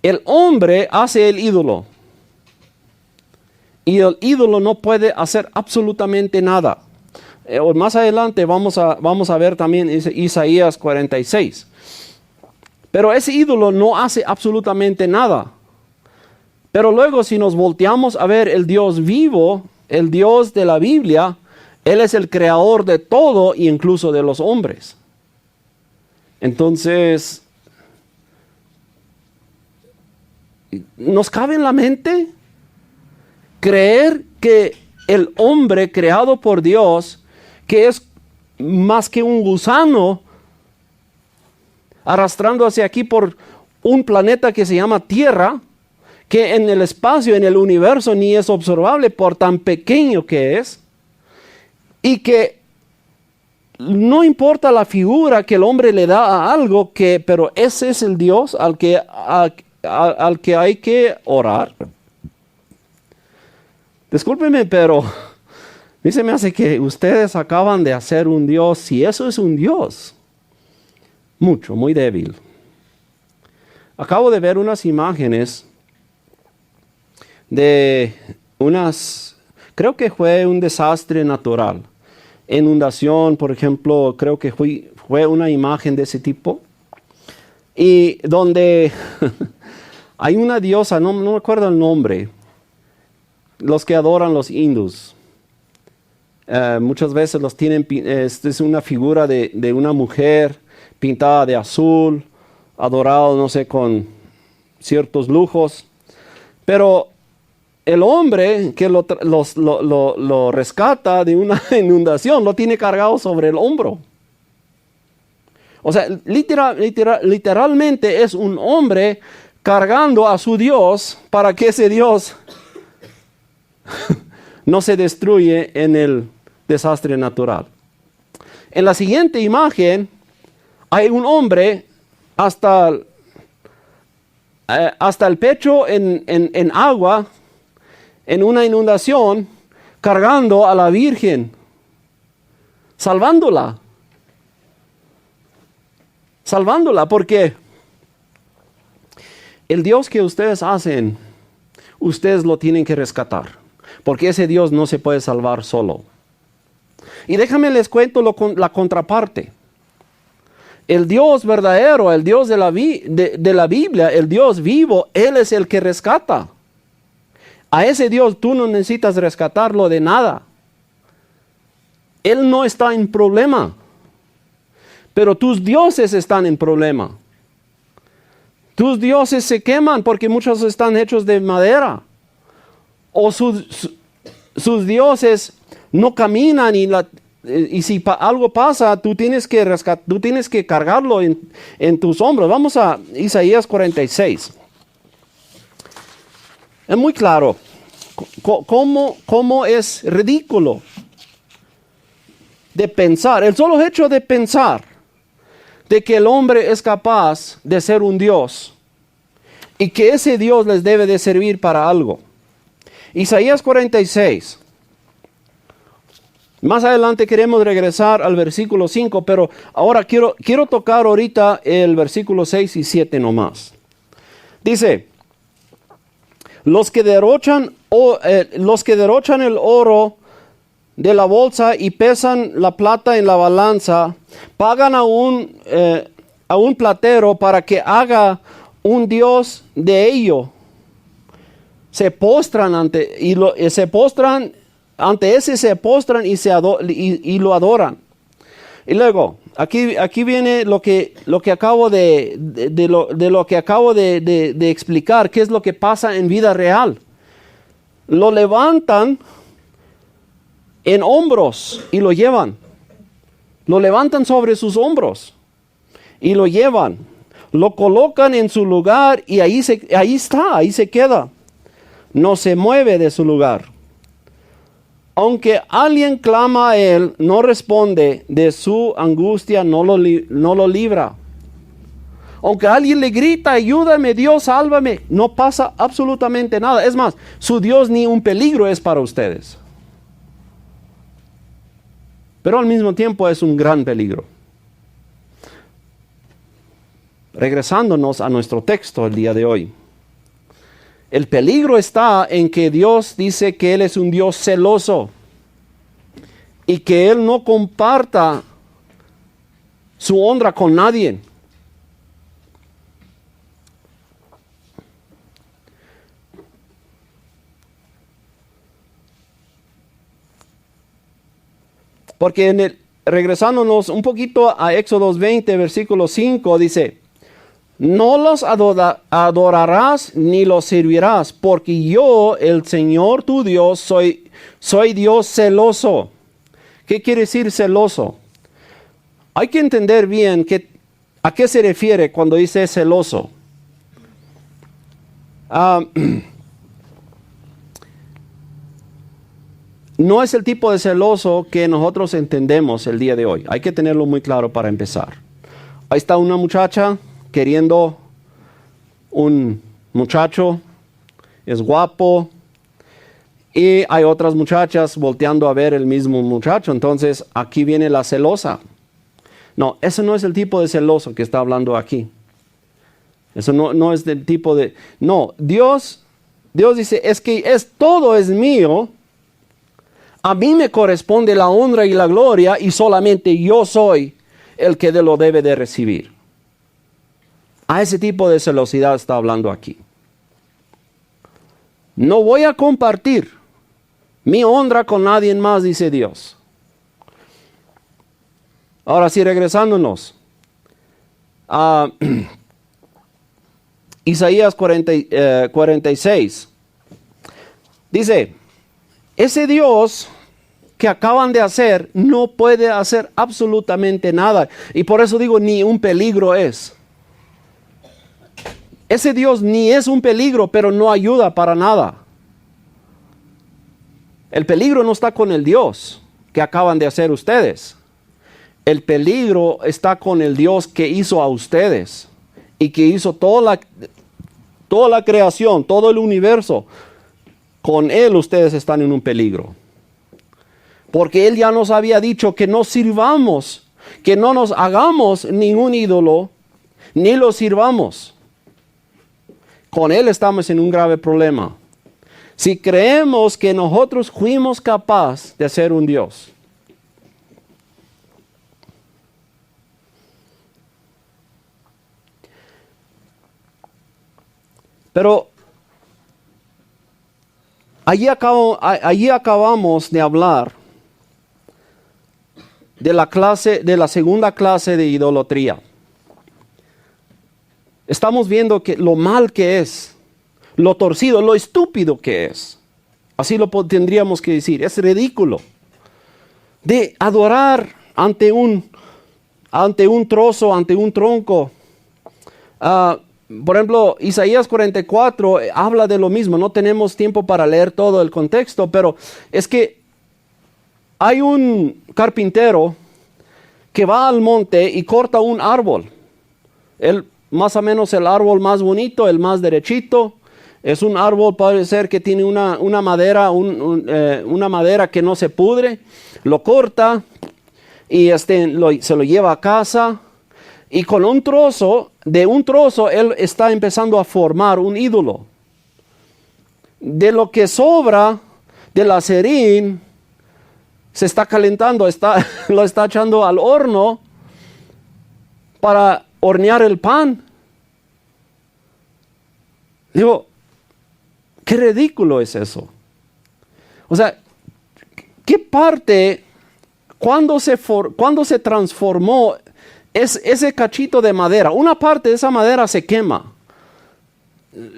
Speaker 1: El hombre hace el ídolo. Y el ídolo no puede hacer absolutamente nada. Más adelante vamos a ver también Isaías 46. Pero ese ídolo no hace absolutamente nada. Pero luego si nos volteamos a ver el Dios vivo, el Dios de la Biblia, Él es el creador de todo, incluso de los hombres. Entonces, ¿nos cabe en la mente creer que el hombre creado por Dios, que es más que un gusano, arrastrando hacia aquí por un planeta que se llama Tierra, que en el espacio, en el universo, ni es observable por tan pequeño que es, y que no importa la figura que el hombre le da a algo, pero ese es el Dios al que hay que orar? Discúlpenme, pero a mí se me hace que ustedes acaban de hacer un Dios, si eso es un Dios, muy débil. Acabo de ver unas imágenes de creo que fue un desastre natural. Inundación, por ejemplo, creo que fue una imagen de ese tipo. Y donde hay una diosa, no me acuerdo el nombre, los que adoran los hindús. Muchas veces los tienen, es una figura de una mujer pintada de azul, adorado, no sé, con ciertos lujos. Pero el hombre que lo rescata de una inundación lo tiene cargado sobre el hombro. O sea, literalmente es un hombre cargando a su Dios para que ese Dios no se destruye en el desastre natural. En la siguiente imagen hay un hombre hasta el pecho en agua, en una inundación, cargando a la Virgen, salvándola, porque el Dios que ustedes hacen, ustedes lo tienen que rescatar, porque ese Dios no se puede salvar solo. Y déjame les cuento la contraparte. El Dios verdadero, el Dios de la Biblia, el Dios vivo, Él es el que rescata. A ese Dios tú no necesitas rescatarlo de nada. Él no está en problema. Pero tus dioses están en problema. Tus dioses se queman porque muchos están hechos de madera. O sus dioses no caminan y si algo pasa, tú tienes que cargarlo en tus hombros. Vamos a Isaías 46. Es muy claro cómo es ridículo de pensar, el solo hecho de pensar de que el hombre es capaz de ser un Dios y que ese Dios les debe de servir para algo. Isaías 46. Más adelante queremos regresar al versículo 5, pero ahora quiero tocar ahorita el versículo 6 y 7 nomás. Dice, los que derrochan el oro de la bolsa y pesan la plata en la balanza, pagan a un platero para que haga un dios de ello. Se postran ante y lo adoran. Y luego aquí viene lo que acabo de explicar, qué es lo que pasa en vida real. Lo levantan en hombros y lo llevan. Lo levantan sobre sus hombros y lo llevan. Lo colocan en su lugar y ahí se queda. No se mueve de su lugar. Aunque alguien clama a él, no responde, de su angustia no lo libra. Aunque alguien le grita, ayúdame, Dios, sálvame, no pasa absolutamente nada. Es más, su Dios ni un peligro es para ustedes. Pero al mismo tiempo es un gran peligro. Regresándonos a nuestro texto el día de hoy. El peligro está en que Dios dice que Él es un Dios celoso y que Él no comparta su honra con nadie. Porque regresándonos un poquito a Éxodo 20, versículo 5, dice, no los adorarás ni los servirás, porque yo, el Señor tu Dios, soy Dios celoso. ¿Qué quiere decir celoso? Hay que entender bien a qué se refiere cuando dice celoso. No es el tipo de celoso que nosotros entendemos el día de hoy. Hay que tenerlo muy claro para empezar. Ahí está una muchacha queriendo un muchacho, es guapo, y hay otras muchachas volteando a ver el mismo muchacho. Entonces aquí viene la celosa. No, ese no es el tipo de celoso que está hablando aquí. Eso no es del tipo de... No, Dios dice, es que todo es mío. A mí me corresponde la honra y la gloria y solamente yo soy el que lo debe de recibir. A ese tipo de celosidad está hablando aquí. No voy a compartir mi honra con nadie más, dice Dios. Ahora sí, regresándonos a Isaías 46. Dice, ese Dios que acaban de hacer no puede hacer absolutamente nada. Y por eso digo, ni un peligro es. Ese Dios ni es un peligro, pero no ayuda para nada. El peligro no está con el Dios que acaban de hacer ustedes. El peligro está con el Dios que hizo a ustedes y que hizo toda la creación, todo el universo. Con Él ustedes están en un peligro. Porque Él ya nos había dicho que no sirvamos, que no nos hagamos ningún ídolo, ni lo sirvamos. Con Él estamos en un grave problema. Si creemos que nosotros fuimos capaces de ser un Dios. Pero allí acabamos de hablar de la segunda clase de idolatría. Estamos viendo que lo mal que es, lo torcido, lo estúpido que es. Así lo tendríamos que decir. Es ridículo de adorar ante un trozo, ante un tronco. Por ejemplo, Isaías 44 habla de lo mismo. No tenemos tiempo para leer todo el contexto, pero es que hay un carpintero que va al monte y corta un árbol. Más o menos el árbol más bonito, el más derechito. Es un árbol, puede ser que tiene una madera que no se pudre. Lo corta y se lo lleva a casa. Y con de un trozo, él está empezando a formar un ídolo. De lo que sobra del acerín, se está calentando, lo está echando al horno para hornear el pan. Digo, qué ridículo es eso. O sea, ¿qué parte, cuando se transformó ese cachito de madera? Una parte de esa madera se quema,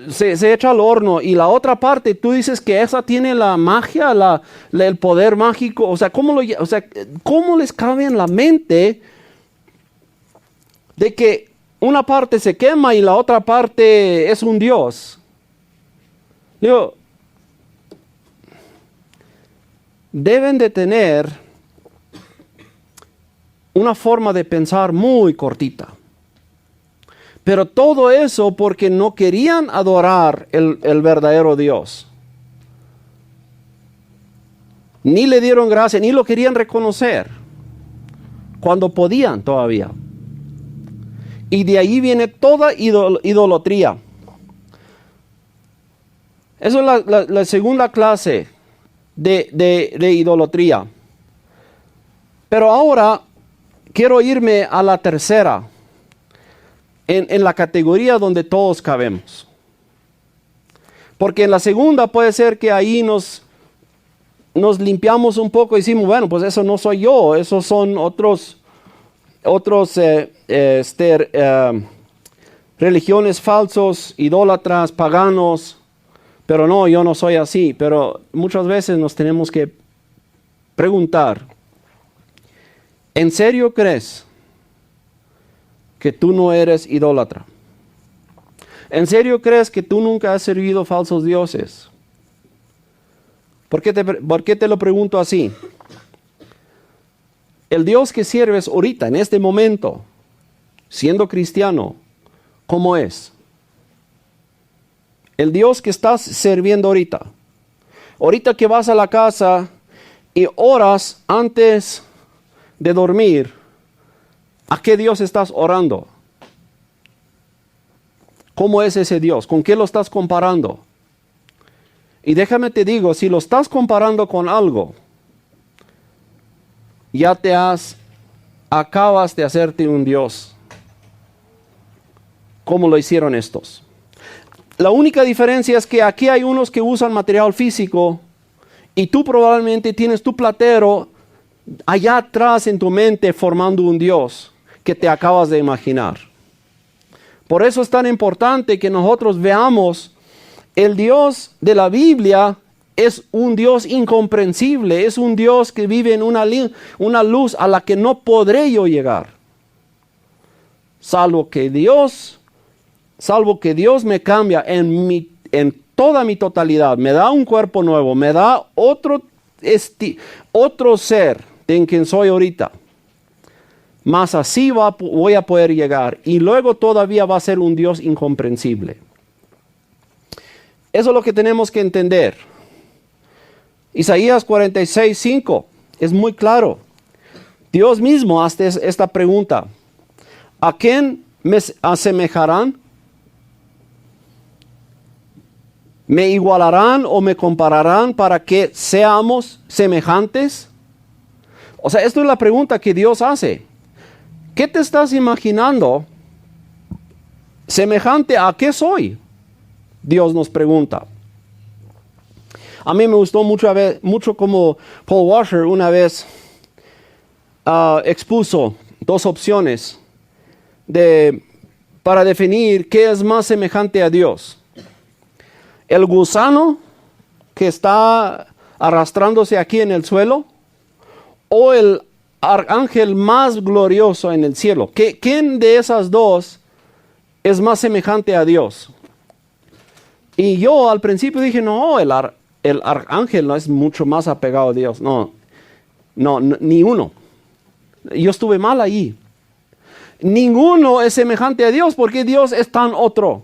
Speaker 1: se echa al horno, y la otra parte tú dices que esa tiene la magia, el poder mágico. O sea, ¿cómo les cabe en la mente de que una parte se quema y la otra parte es un Dios? Digo, deben de tener una forma de pensar muy cortita. Pero todo eso porque no querían adorar el verdadero Dios. Ni le dieron gracia, ni lo querían reconocer, cuando podían todavía. Y de ahí viene toda idolatría. Eso es la segunda clase de idolatría. Pero ahora quiero irme a la tercera, en la categoría donde todos cabemos. Porque en la segunda puede ser que ahí nos limpiamos un poco y decimos, bueno, pues eso no soy yo, esos son otros religiones falsos, idólatras, paganos. Pero no, yo no soy así. Pero muchas veces nos tenemos que preguntar, ¿en serio crees que tú no eres idólatra? ¿En serio crees que tú nunca has servido falsos dioses? ¿Por qué te lo pregunto así? El Dios que sirves ahorita, en este momento, siendo cristiano, ¿cómo es? El Dios que estás sirviendo ahorita que vas a la casa y oras antes de dormir, ¿a qué Dios estás orando? ¿Cómo es ese Dios? ¿Con qué lo estás comparando? Y déjame te digo, si lo estás comparando con algo, ya acabas de hacerte un Dios, como lo hicieron estos. La única diferencia es que aquí hay unos que usan material físico y tú probablemente tienes tu platero allá atrás en tu mente formando un Dios que te acabas de imaginar. Por eso es tan importante que nosotros veamos el Dios de la Biblia es un Dios incomprensible, es un Dios que vive en una luz a la que no podré yo llegar. Salvo que Dios me cambia en toda mi totalidad, me da un cuerpo nuevo, me da otro ser en quien soy ahorita. Más así voy a poder llegar. Y luego todavía va a ser un Dios incomprensible. Eso es lo que tenemos que entender. Isaías 46:5 es muy claro. Dios mismo hace esta pregunta. ¿A quién me asemejarán? ¿Me igualarán o me compararán para que seamos semejantes? O sea, esto es la pregunta que Dios hace. ¿Qué te estás imaginando? ¿Semejante a qué soy? Dios nos pregunta. A mí me gustó mucho como Paul Washer una vez expuso dos opciones para definir qué es más semejante a Dios. El gusano que está arrastrándose aquí en el suelo o el arcángel más glorioso en el cielo. ¿Quién de esas dos es más semejante a Dios? Y yo al principio dije, no, el arcángel no es mucho más apegado a Dios. No, ni uno. Yo estuve mal ahí. Ninguno es semejante a Dios porque Dios es tan otro.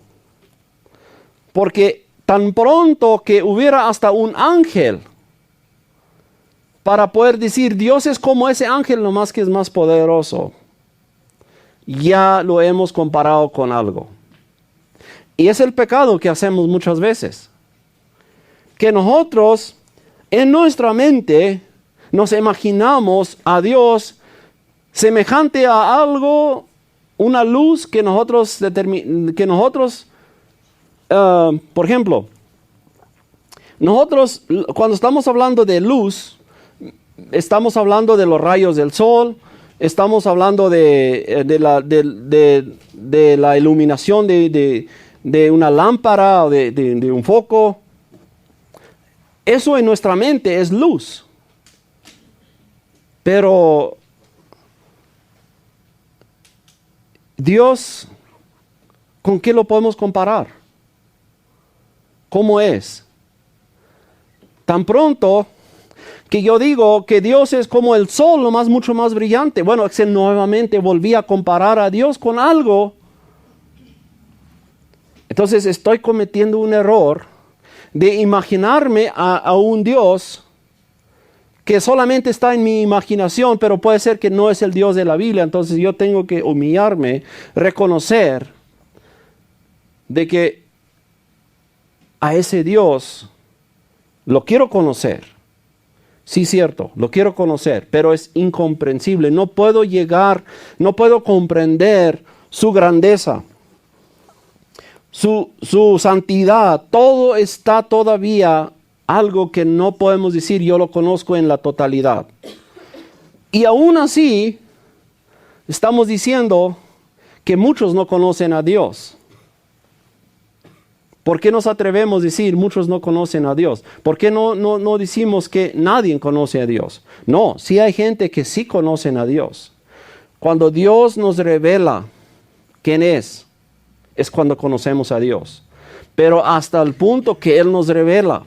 Speaker 1: Porque tan pronto que hubiera hasta un ángel para poder decir Dios es como ese ángel, nomás que es más poderoso, ya lo hemos comparado con algo. Y es el pecado que hacemos muchas veces. Que nosotros en nuestra mente nos imaginamos a Dios semejante a algo, una luz que nosotros por ejemplo, nosotros cuando estamos hablando de luz, estamos hablando de los rayos del sol, estamos hablando de la iluminación de una lámpara o de un foco. Eso en nuestra mente es luz. Pero Dios, ¿con qué lo podemos comparar? ¿Cómo es? Tan pronto que yo digo que Dios es como el sol, nomás mucho más brillante. Bueno, nuevamente volví a comparar a Dios con algo. Entonces estoy cometiendo un error de imaginarme a un Dios que solamente está en mi imaginación, pero puede ser que no es el Dios de la Biblia. Entonces yo tengo que humillarme, reconocer de que a ese Dios lo quiero conocer. Sí, cierto, lo quiero conocer, pero es incomprensible. No puedo comprender su grandeza, su santidad. Todo está todavía algo que no podemos decir yo lo conozco en la totalidad. Y aún así, estamos diciendo que muchos no conocen a Dios. ¿Por qué nos atrevemos a decir muchos no conocen a Dios? ¿Por qué no decimos que nadie conoce a Dios? No, sí hay gente que sí conocen a Dios. Cuando Dios nos revela quién es cuando conocemos a Dios. Pero hasta el punto que Él nos revela.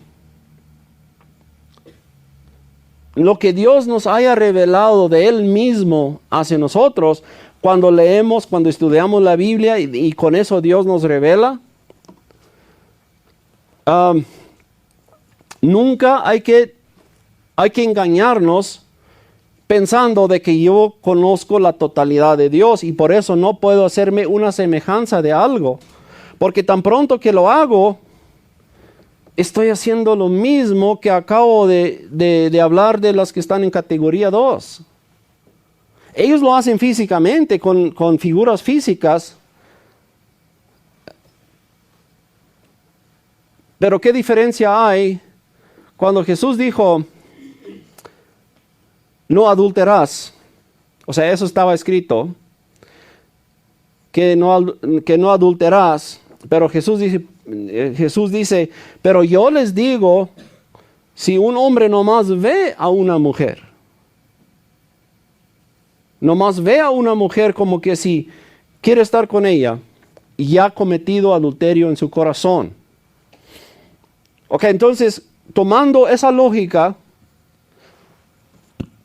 Speaker 1: Lo que Dios nos haya revelado de Él mismo hacia nosotros, cuando leemos, cuando estudiamos la Biblia y con eso Dios nos revela, nunca hay que engañarnos pensando de que yo conozco la totalidad de Dios y por eso no puedo hacerme una semejanza de algo. Porque tan pronto que lo hago, estoy haciendo lo mismo que acabo de hablar de las que están en categoría 2. Ellos lo hacen físicamente, con figuras físicas. Pero ¿qué diferencia hay cuando Jesús dijo, no adulterarás? O sea, eso estaba escrito, que no adulterarás. Pero Jesús dice, pero yo les digo Si un hombre nomás ve a una mujer, nomás ve a una mujer como que si quiere estar con ella, ya ha cometido adulterio en su corazón. Ok, entonces, tomando esa lógica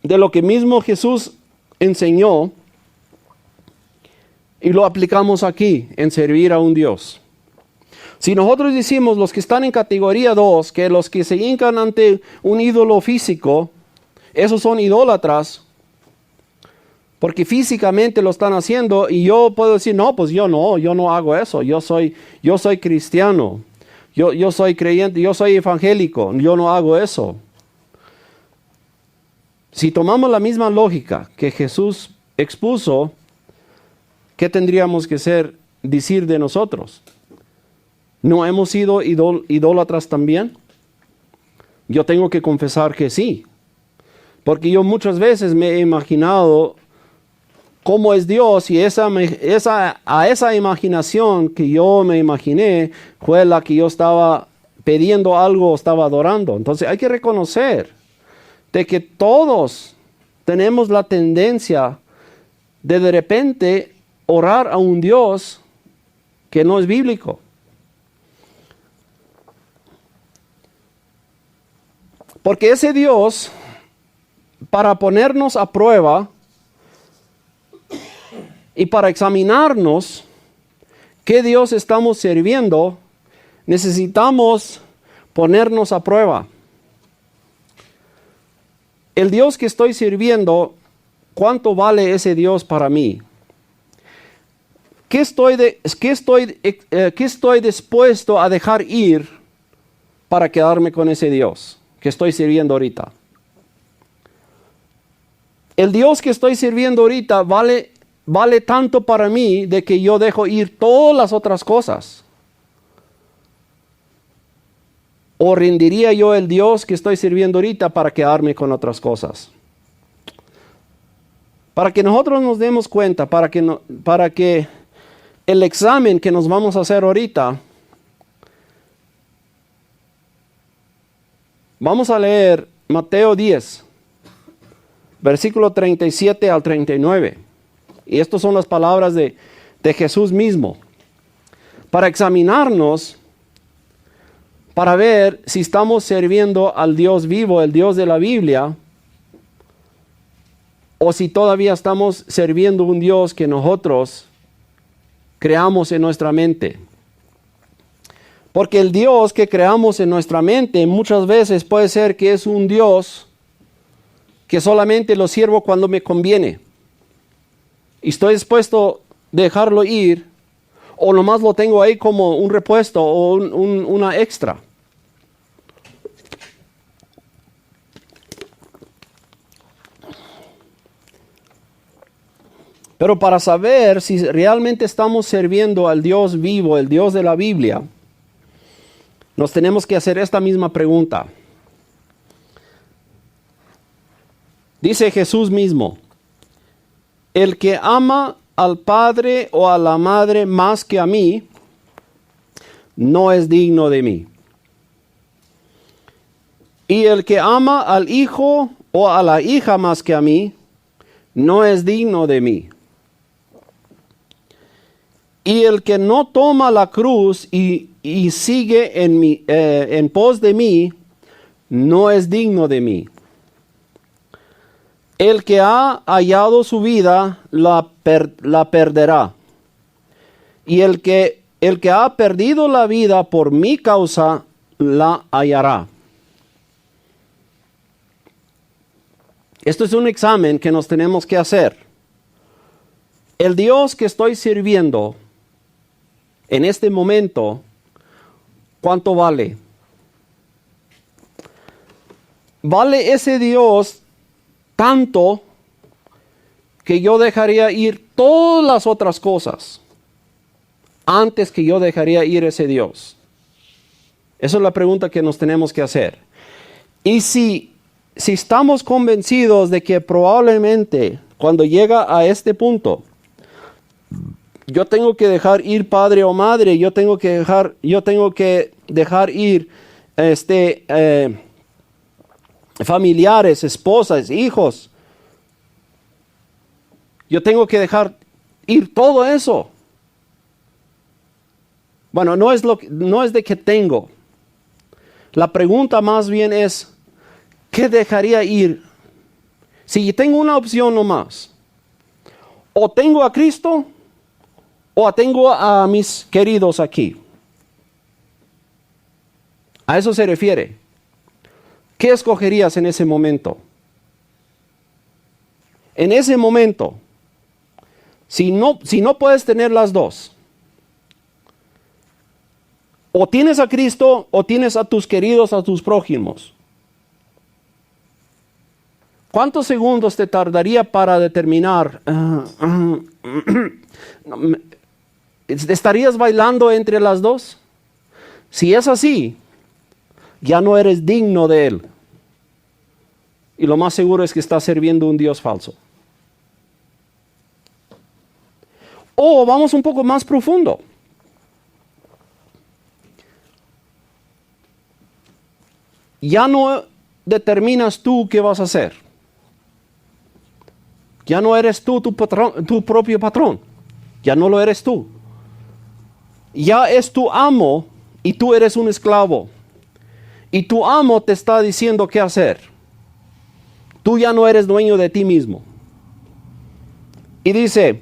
Speaker 1: de lo que mismo Jesús enseñó, y lo aplicamos aquí en servir a un Dios. Si nosotros decimos, los que están en categoría 2, que los que se hincan ante un ídolo físico, esos son idólatras, porque físicamente lo están haciendo, y yo puedo decir, no, pues yo no hago eso, yo soy cristiano, yo soy creyente, yo soy evangélico, yo no hago eso. Si tomamos la misma lógica que Jesús expuso, ¿qué tendríamos que decir de nosotros? ¿No hemos sido idólatras también? Yo tengo que confesar que sí, porque yo muchas veces me he imaginado cómo es Dios, y a esa imaginación que yo me imaginé fue la que yo estaba pidiendo algo, estaba adorando. Entonces hay que reconocer de que todos tenemos la tendencia de repente orar a un Dios que no es bíblico. Porque ese Dios, para ponernos a prueba y para examinarnos qué Dios estamos sirviendo, necesitamos ponernos a prueba. El Dios que estoy sirviendo, ¿cuánto vale ese Dios para mí? ¿Qué estoy dispuesto a dejar ir para quedarme con ese Dios que estoy sirviendo ahorita? El Dios que estoy sirviendo ahorita vale tanto para mí de que yo dejo ir todas las otras cosas. ¿O rendiría yo el Dios que estoy sirviendo ahorita para quedarme con otras cosas? Para que nosotros nos demos cuenta, para que el examen que nos vamos a hacer ahorita, vamos a leer Mateo 10, versículo 37 al 39. Y estas son las palabras de Jesús mismo. Para examinarnos, para ver si estamos sirviendo al Dios vivo, el Dios de la Biblia, o si todavía estamos sirviendo un Dios que nosotros creamos en nuestra mente. Porque el Dios que creamos en nuestra mente muchas veces puede ser que es un Dios que solamente lo sirvo cuando me conviene. Y estoy dispuesto a dejarlo ir, o nomás lo tengo ahí como un repuesto o una extra. Pero para saber si realmente estamos sirviendo al Dios vivo, el Dios de la Biblia, nos tenemos que hacer esta misma pregunta. Dice Jesús mismo, el que ama al padre o a la madre más que a mí, no es digno de mí. Y el que ama al hijo o a la hija más que a mí, no es digno de mí. Y el que no toma la cruz y sigue en pos de mí, no es digno de mí. El que ha hallado su vida, la perderá. Y el que ha perdido la vida por mi causa, la hallará. Esto es un examen que nos tenemos que hacer. El Dios que estoy sirviendo en este momento, ¿cuánto vale? ¿Vale ese Dios tanto que yo dejaría ir todas las otras cosas antes que yo dejaría ir ese Dios? Esa es la pregunta que nos tenemos que hacer. Y si estamos convencidos de que probablemente cuando llega a este punto, yo tengo que dejar ir padre o madre, yo tengo que dejar ir familiares, esposas, hijos. Yo tengo que dejar ir todo eso. Bueno, no es de que tengo. La pregunta más bien es, ¿qué dejaría ir? Si tengo una opción nomás, o tengo a Cristo, o tengo a mis queridos aquí. A eso se refiere. ¿Qué escogerías en ese momento? En ese momento, si no puedes tener las dos, o tienes a Cristo o tienes a tus queridos, a tus prójimos. ¿Cuántos segundos te tardaría para determinar? ¿Estarías bailando entre las dos? Si es así, ya no eres digno de Él. Y lo más seguro es que estás sirviendo a un Dios falso. O vamos un poco más profundo. Ya no determinas tú qué vas a hacer. Ya no eres tú tu propio patrón. Ya no lo eres tú. Ya es tu amo y tú eres un esclavo. Y tu amo te está diciendo qué hacer. Tú ya no eres dueño de ti mismo. Y dice,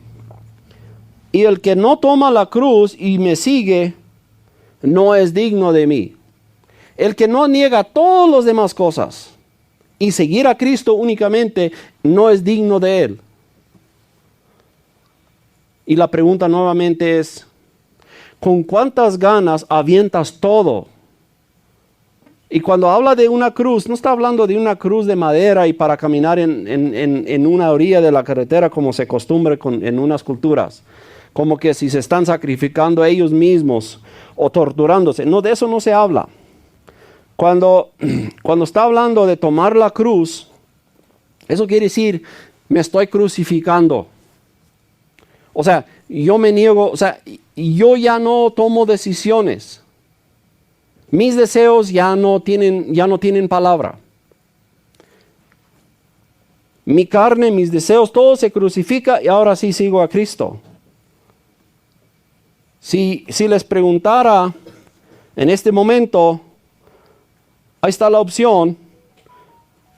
Speaker 1: y el que no toma la cruz y me sigue, no es digno de mí. El que no niega todas las demás cosas y seguir a Cristo únicamente no es digno de Él. Y la pregunta nuevamente es, ¿con cuántas ganas avientas todo? Y cuando habla de una cruz, no está hablando de una cruz de madera y para caminar en una orilla de la carretera como se acostumbra en unas culturas. Como que si se están sacrificando a ellos mismos o torturándose. No, de eso no se habla. Cuando está hablando de tomar la cruz, eso quiere decir, me estoy crucificando. O sea, yo me niego, o sea, yo ya no tomo decisiones. Mis deseos ya no tienen palabra. Mi carne, mis deseos, todo se crucifica y ahora sí sigo a Cristo. Si les preguntara en este momento, ahí está la opción.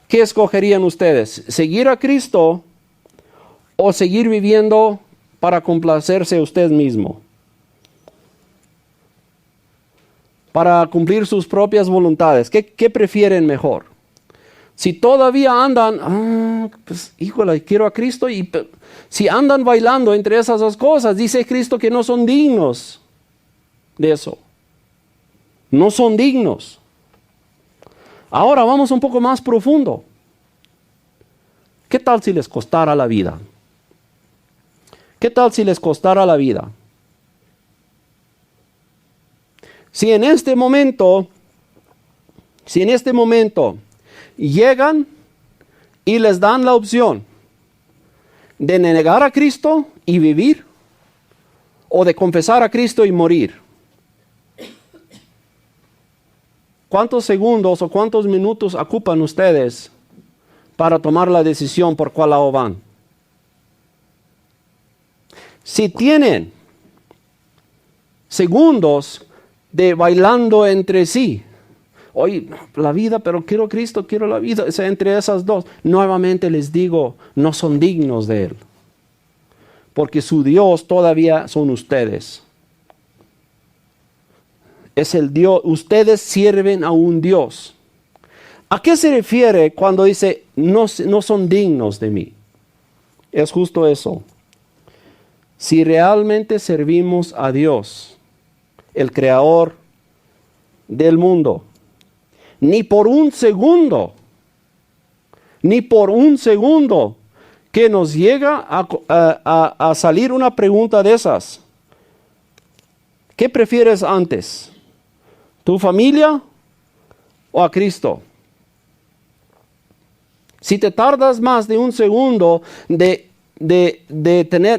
Speaker 1: ¿Qué escogerían ustedes? ¿Seguir a Cristo o seguir viviendo para complacerse usted mismo? Para cumplir sus propias voluntades. ¿Qué prefieren mejor? Si todavía andan, pues híjole, quiero a Cristo. Y si andan bailando entre esas dos cosas, dice Cristo que no son dignos de eso. No son dignos. Ahora vamos un poco más profundo. ¿Qué tal si les costara la vida? ¿Qué tal si les costara la vida? Si en este momento llegan y les dan la opción de negar a Cristo y vivir, o de confesar a Cristo y morir, ¿cuántos segundos o cuántos minutos ocupan ustedes para tomar la decisión por cuál lado van? Si tienen segundos de bailando entre sí, oye, la vida, pero quiero a Cristo, quiero la vida, o sea, entre esas dos, nuevamente les digo, no son dignos de Él, porque su Dios todavía son ustedes. Es el Dios, ustedes sirven a un Dios. ¿A qué se refiere cuando dice no son dignos de mí? Es justo eso. Si realmente servimos a Dios, el creador del mundo, ni por un segundo que nos llega a salir una pregunta de esas. ¿Qué prefieres antes? ¿Tu familia o a Cristo? Si te tardas más de un segundo de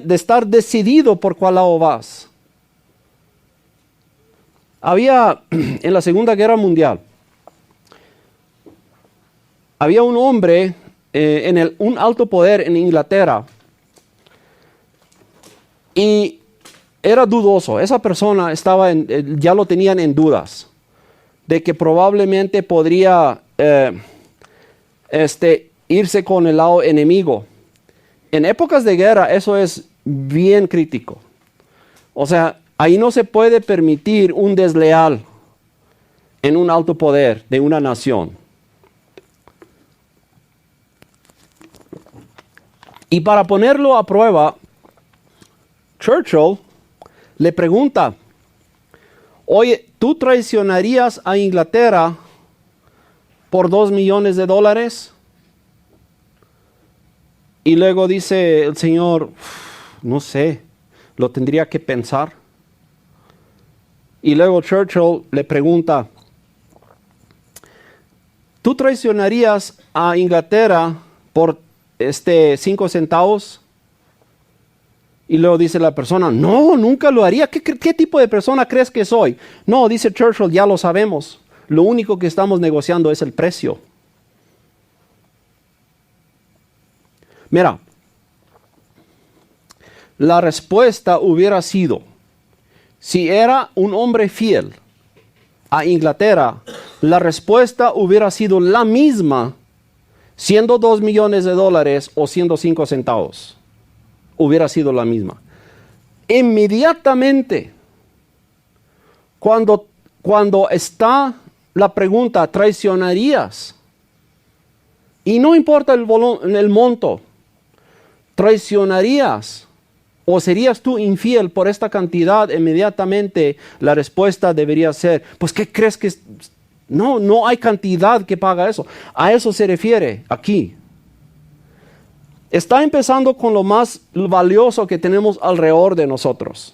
Speaker 1: estar decidido por cuál lado vas. Había en la Segunda Guerra Mundial había un hombre en un alto poder en Inglaterra y era dudoso. Esa persona ya lo tenían en dudas de que probablemente podría irse con el lado enemigo. En épocas de guerra eso es bien crítico. O sea, ahí no se puede permitir un desleal en un alto poder de una nación. Y para ponerlo a prueba, Churchill le pregunta, oye, ¿tú traicionarías a Inglaterra por $2 millones? Y luego dice el señor, no sé, lo tendría que pensar. Y luego Churchill le pregunta, ¿tú traicionarías a Inglaterra por 5 centavos? Y luego dice la persona, no, nunca lo haría. ¿Qué tipo de persona crees que soy? No, dice Churchill, ya lo sabemos. Lo único que estamos negociando es el precio. Mira, la respuesta hubiera sido, si era un hombre fiel a Inglaterra, la respuesta hubiera sido la misma, siendo $2 millones o siendo 5 centavos. Hubiera sido la misma. Inmediatamente, cuando está la pregunta, ¿traicionarías? Y no importa el monto, ¿traicionarías? ¿O serías tú infiel por esta cantidad? Inmediatamente la respuesta debería ser, pues ¿qué crees que es? No hay cantidad que paga eso. A eso se refiere aquí. Está empezando con lo más valioso que tenemos alrededor de nosotros.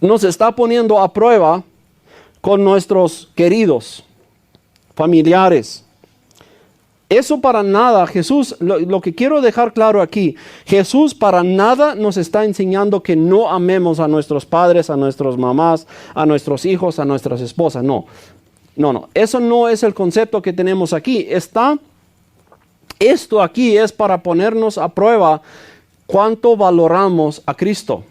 Speaker 1: Nos está poniendo a prueba con nuestros queridos, familiares. Eso para nada, Jesús, lo que quiero dejar claro aquí, Jesús para nada nos está enseñando que no amemos a nuestros padres, a nuestras mamás, a nuestros hijos, a nuestras esposas. No, eso no es el concepto que tenemos aquí. Esto aquí es para ponernos a prueba cuánto valoramos a Cristo.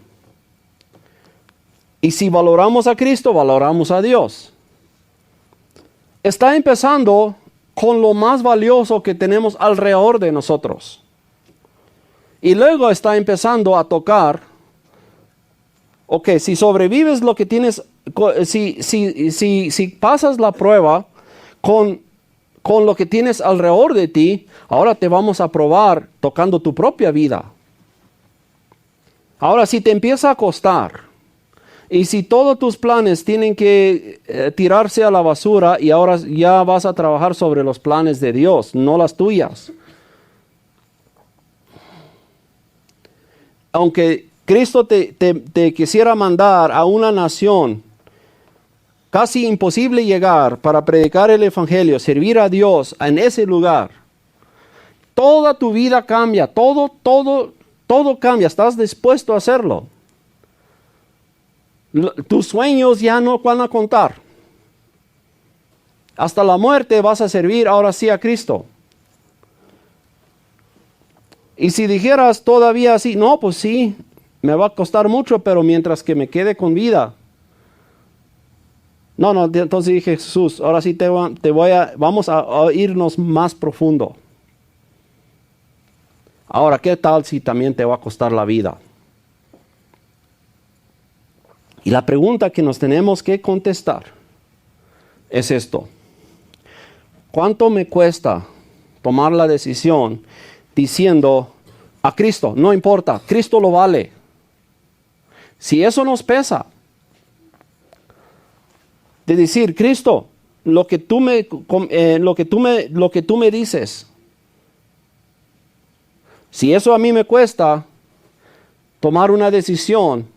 Speaker 1: Y si valoramos a Cristo, valoramos a Dios. Está empezando con lo más valioso que tenemos alrededor de nosotros. Y luego está empezando a tocar, ok, si sobrevives lo que tienes, si pasas la prueba con lo que tienes alrededor de ti, ahora te vamos a probar tocando tu propia vida. Ahora, si te empieza a costar, y si todos tus planes tienen que tirarse a la basura y ahora ya vas a trabajar sobre los planes de Dios, no las tuyas. Aunque Cristo te quisiera mandar a una nación casi imposible llegar para predicar el evangelio, servir a Dios en ese lugar, toda tu vida cambia, todo cambia, estás dispuesto a hacerlo. Tus sueños ya no van a contar. Hasta la muerte vas a servir ahora sí a Cristo. Y si dijeras todavía así, no, pues sí, me va a costar mucho, pero mientras que me quede con vida. No, entonces dije, Jesús, ahora sí vamos a irnos más profundo. Ahora, ¿qué tal si también te va a costar la vida? Y la pregunta que nos tenemos que contestar es esto. ¿Cuánto me cuesta tomar la decisión diciendo a Cristo, no importa, Cristo lo vale? Si eso nos pesa, de decir, Cristo, lo que tú me dices, si eso a mí me cuesta tomar una decisión,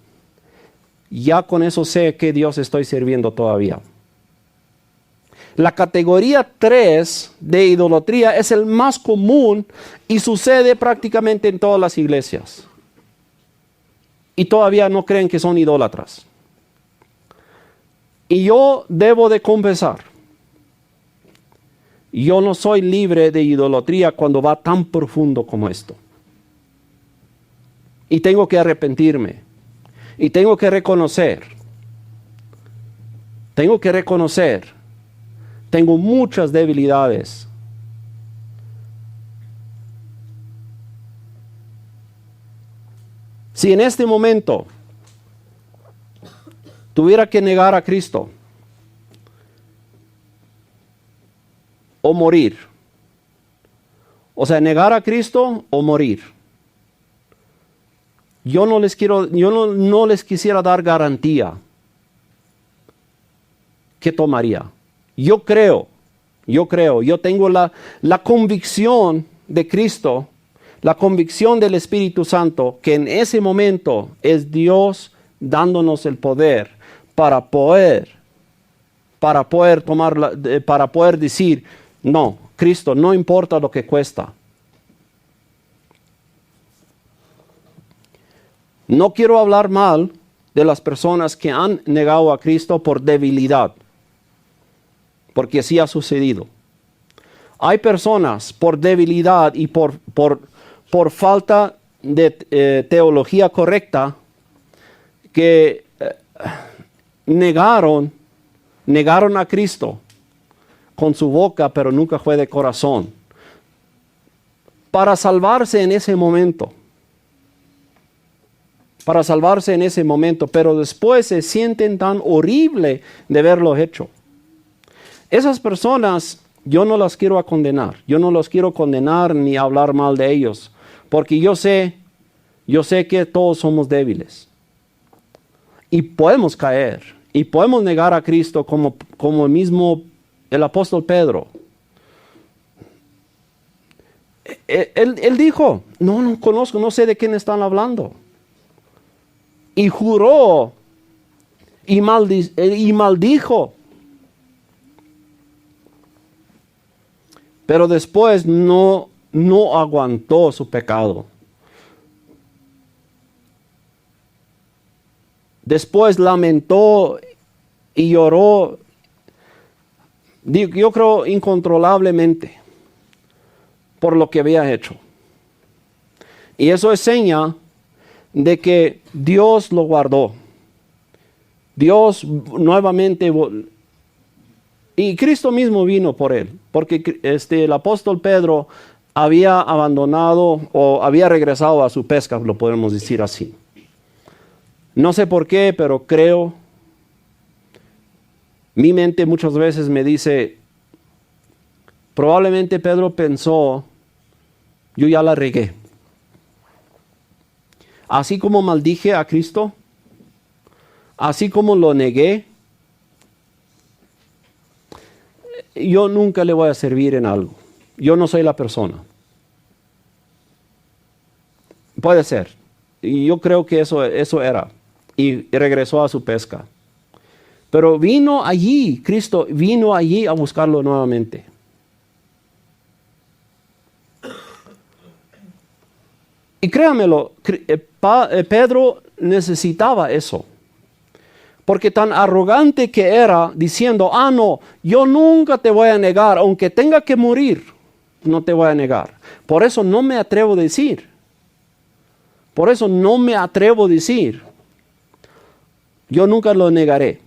Speaker 1: ya con eso sé que Dios estoy sirviendo todavía. La categoría 3 de idolatría es el más común y sucede prácticamente en todas las iglesias. Y todavía no creen que son idólatras. Y yo debo de confesar yo no soy libre de idolatría cuando va tan profundo como esto. Y tengo que arrepentirme. Y tengo que reconocer. Tengo muchas debilidades. Si en este momento tuviera que negar a Cristo o morir, o sea, negar a Cristo o morir, yo no les quisiera dar garantía que tomaría. Yo tengo la convicción de Cristo, la convicción del Espíritu Santo, que en ese momento es Dios dándonos el poder para poder decir, no, Cristo, no importa lo que cuesta. No quiero hablar mal de las personas que han negado a Cristo por debilidad, porque así ha sucedido. Hay personas por debilidad y por falta de teología correcta que negaron a Cristo con su boca, pero nunca fue de corazón, para salvarse en ese momento. Pero después se sienten tan horrible de haberlo hecho. Esas personas yo no las quiero condenar. Yo no los quiero condenar ni hablar mal de ellos. Porque yo sé que todos somos débiles. Y podemos caer. Y podemos negar a Cristo como mismo el apóstol Pedro. Él dijo, no conozco, no sé de quién están hablando. Y juró y maldijo. Pero después no aguantó su pecado. Después lamentó y lloró, yo creo incontrolablemente, por lo que había hecho. Y eso es seña de que Dios lo guardó. Dios nuevamente, y Cristo mismo vino por él, porque el apóstol Pedro había abandonado o había regresado a su pesca, lo podemos decir así. No sé por qué, pero creo, mi mente muchas veces me dice, probablemente Pedro pensó, yo ya la regué. Así como maldije a Cristo, así como lo negué, yo nunca le voy a servir en algo. Yo no soy la persona. Puede ser. Y yo creo que eso era. Y regresó a su pesca. Pero Cristo vino allí a buscarlo nuevamente. Y créanmelo, Pedro necesitaba eso. Porque tan arrogante que era, diciendo, no, yo nunca te voy a negar, aunque tenga que morir, no te voy a negar. Por eso no me atrevo a decir. Yo nunca lo negaré.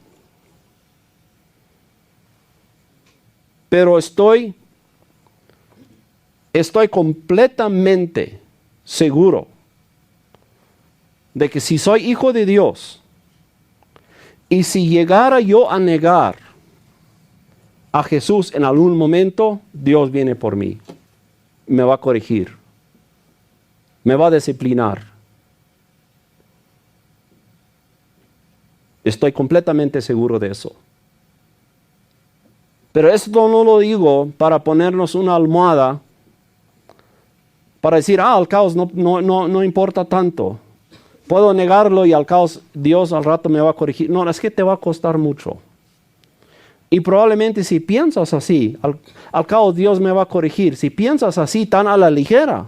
Speaker 1: Pero estoy completamente seguro de que si soy hijo de Dios, y si llegara yo a negar a Jesús en algún momento, Dios viene por mí. Me va a corregir. Me va a disciplinar. Estoy completamente seguro de eso. Pero esto no lo digo para ponernos una almohada, para decir, al cabo no importa tanto. Puedo negarlo y al cabo Dios al rato me va a corregir. No, es que te va a costar mucho. Y probablemente si piensas así, al cabo Dios me va a corregir. Si piensas así tan a la ligera,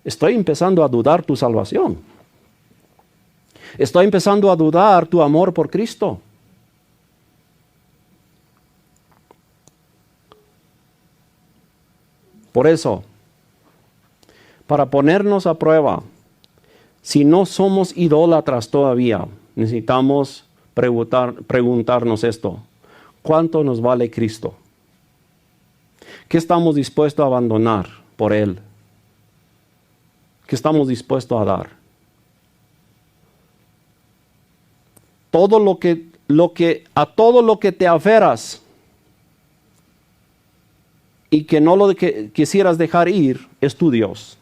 Speaker 1: estoy empezando a dudar tu salvación. Estoy empezando a dudar tu amor por Cristo. Por eso, para ponernos a prueba, si no somos idólatras todavía, necesitamos preguntarnos esto. ¿Cuánto nos vale Cristo? ¿Qué estamos dispuestos a abandonar por Él? ¿Qué estamos dispuestos a dar? A todo lo que te aferras y que no lo quisieras dejar ir, es tu Dios.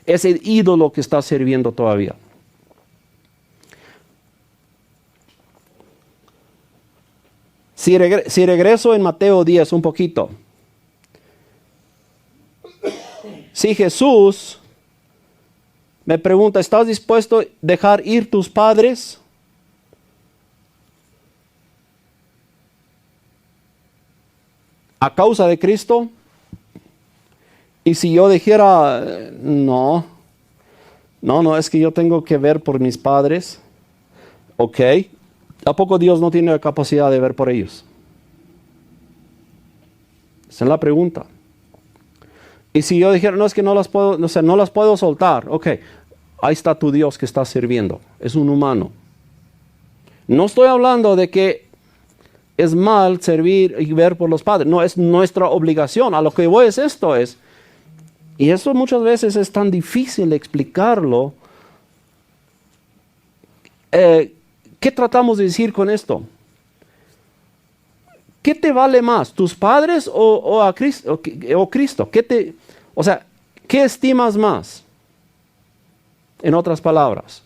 Speaker 1: Es el ídolo que estás sirviendo todavía. Si regreso en Mateo 10 un poquito. Si Jesús me pregunta, ¿estás dispuesto a dejar ir tus padres? A causa de Cristo. Y si yo dijera, no, es que yo tengo que ver por mis padres. Ok, ¿a poco Dios no tiene la capacidad de ver por ellos? Esa es la pregunta. Y si yo dijera, no, es que no las puedo soltar. Ok, ahí está tu Dios que estás sirviendo. Es un humano. No estoy hablando de que es mal servir y ver por los padres. No, es nuestra obligación. A lo que voy es esto es, y eso muchas veces es tan difícil de explicarlo. ¿Qué tratamos de decir con esto? ¿Qué te vale más? ¿Tus padres o a Cristo? O Cristo? ¿Qué estimas más? En otras palabras.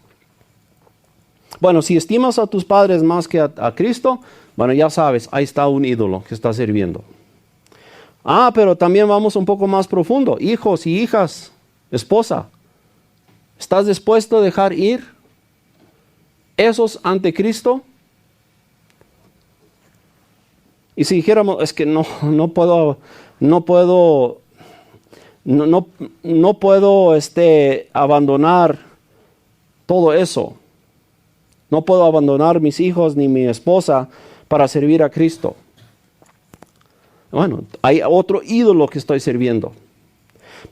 Speaker 1: Bueno, si estimas a tus padres más que a Cristo, bueno, ya sabes, ahí está un ídolo que está sirviendo. Pero también vamos un poco más profundo. Hijos y hijas, esposa, ¿estás dispuesto a dejar ir esos ante Cristo? Y si dijéramos, es que no puedo abandonar todo eso. No puedo abandonar mis hijos ni mi esposa para servir a Cristo. Bueno, hay otro ídolo que estoy sirviendo.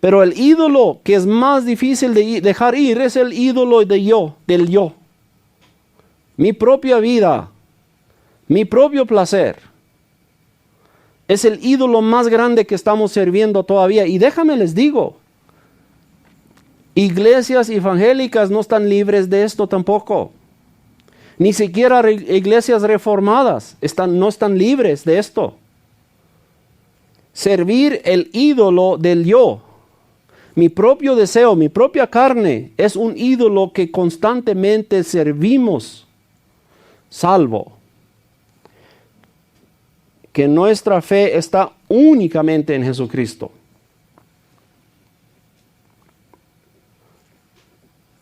Speaker 1: Pero el ídolo que es más difícil de dejar ir es el ídolo del yo. Mi propia vida, mi propio placer. Es el ídolo más grande que estamos sirviendo todavía. Y déjame les digo, iglesias evangélicas no están libres de esto tampoco. Ni siquiera iglesias reformadas no están libres de esto. Servir el ídolo del yo, mi propio deseo, mi propia carne, es un ídolo que constantemente servimos, salvo que nuestra fe está únicamente en Jesucristo.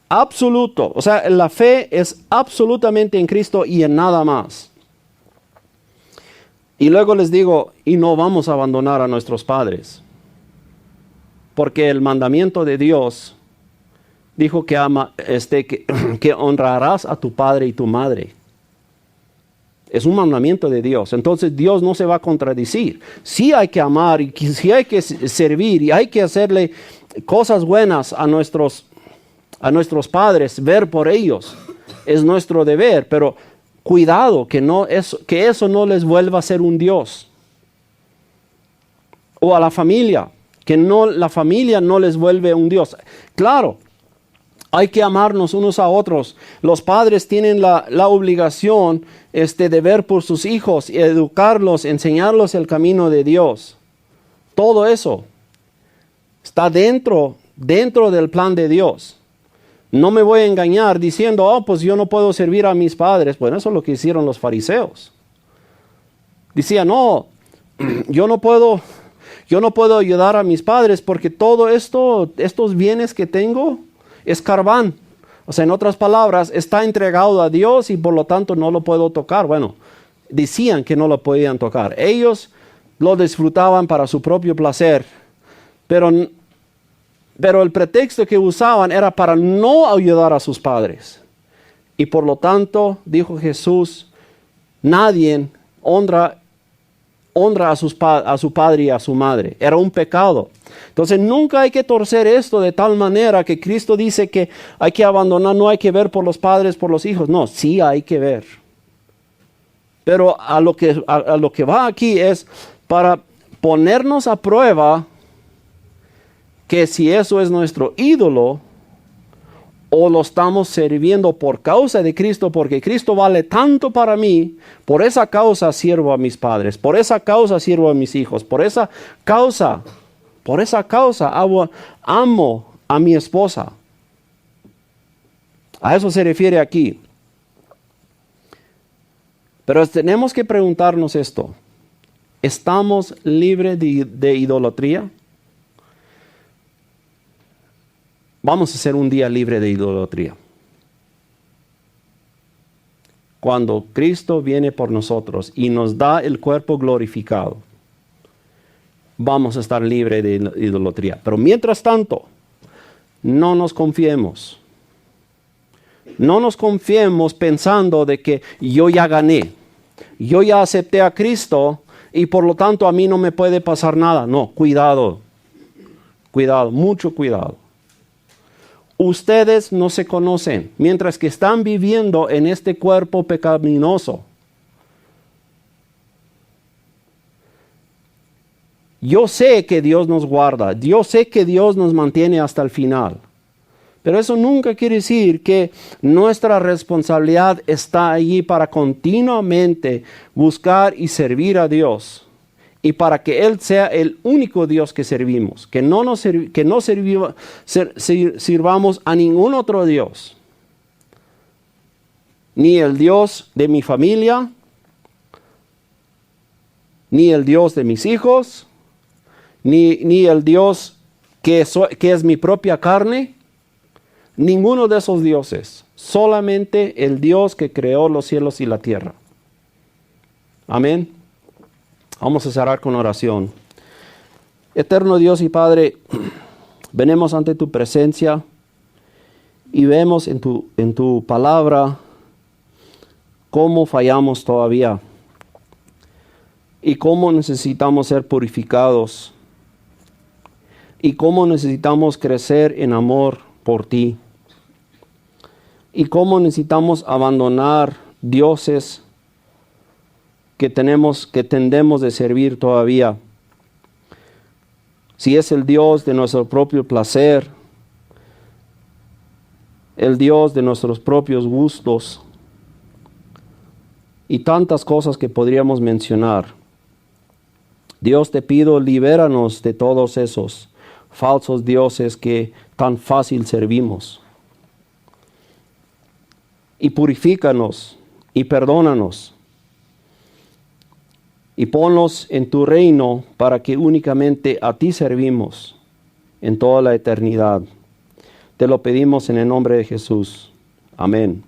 Speaker 1: Absoluto, o sea, la fe es absolutamente en Cristo y en nada más. Y luego les digo, y no vamos a abandonar a nuestros padres, porque el mandamiento de Dios dijo que honrarás a tu padre y tu madre. Es un mandamiento de Dios. Entonces Dios no se va a contradecir. Sí hay que amar y sí hay que servir y hay que hacerle cosas buenas a nuestros padres, ver por ellos. Es nuestro deber, pero cuidado que eso no les vuelva a ser un Dios. O a la familia, que la familia no les vuelve un Dios. Claro, hay que amarnos unos a otros. Los padres tienen la obligación de ver por sus hijos, educarlos, enseñarlos el camino de Dios. Todo eso está dentro del plan de Dios. No me voy a engañar diciendo, pues yo no puedo servir a mis padres. Bueno, eso es lo que hicieron los fariseos. Decían, no, yo no puedo ayudar a mis padres porque todo estos bienes que tengo es carbán. O sea, en otras palabras, está entregado a Dios y por lo tanto no lo puedo tocar. Bueno, decían que no lo podían tocar. Ellos lo disfrutaban para su propio placer. Pero el pretexto que usaban era para no ayudar a sus padres. Y por lo tanto, dijo Jesús, nadie honra a su padre y a su madre. Era un pecado. Entonces nunca hay que torcer esto de tal manera que Cristo dice que hay que abandonar, no hay que ver por los padres, por los hijos. No, sí hay que ver. Pero a lo que va aquí es para ponernos a prueba que si eso es nuestro ídolo o lo estamos sirviendo por causa de Cristo, porque Cristo vale tanto para mí, por esa causa sirvo a mis padres, por esa causa sirvo a mis hijos, por esa causa amo a mi esposa. A eso se refiere aquí. Pero tenemos que preguntarnos esto. ¿Estamos libres de idolatría? Vamos a ser un día libre de idolatría. Cuando Cristo viene por nosotros y nos da el cuerpo glorificado, vamos a estar libres de idolatría. Pero mientras tanto, no nos confiemos. No nos confiemos pensando de que yo ya gané. Yo ya acepté a Cristo y por lo tanto a mí no me puede pasar nada. No, cuidado. Cuidado, mucho cuidado. Ustedes no se conocen mientras que están viviendo en este cuerpo pecaminoso. Yo sé que Dios nos guarda, yo sé que Dios nos mantiene hasta el final. Pero eso nunca quiere decir que nuestra responsabilidad está allí para continuamente buscar y servir a Dios. Y para que Él sea el único Dios que servimos. Que no sirvamos a ningún otro Dios. Ni el Dios de mi familia. Ni el Dios de mis hijos. Ni el Dios que es mi propia carne. Ninguno de esos dioses. Solamente el Dios que creó los cielos y la tierra. Amén. Vamos a cerrar con oración. Eterno Dios y Padre, venimos ante tu presencia y vemos en tu palabra cómo fallamos todavía y cómo necesitamos ser purificados y cómo necesitamos crecer en amor por ti y cómo necesitamos abandonar dioses que tendemos de servir todavía. Si es el Dios de nuestro propio placer, el Dios de nuestros propios gustos y tantas cosas que podríamos mencionar. Dios, te pido, libéranos de todos esos falsos dioses que tan fácil servimos. Y purifícanos y perdónanos. Y ponlos en tu reino para que únicamente a ti servimos en toda la eternidad. Te lo pedimos en el nombre de Jesús. Amén.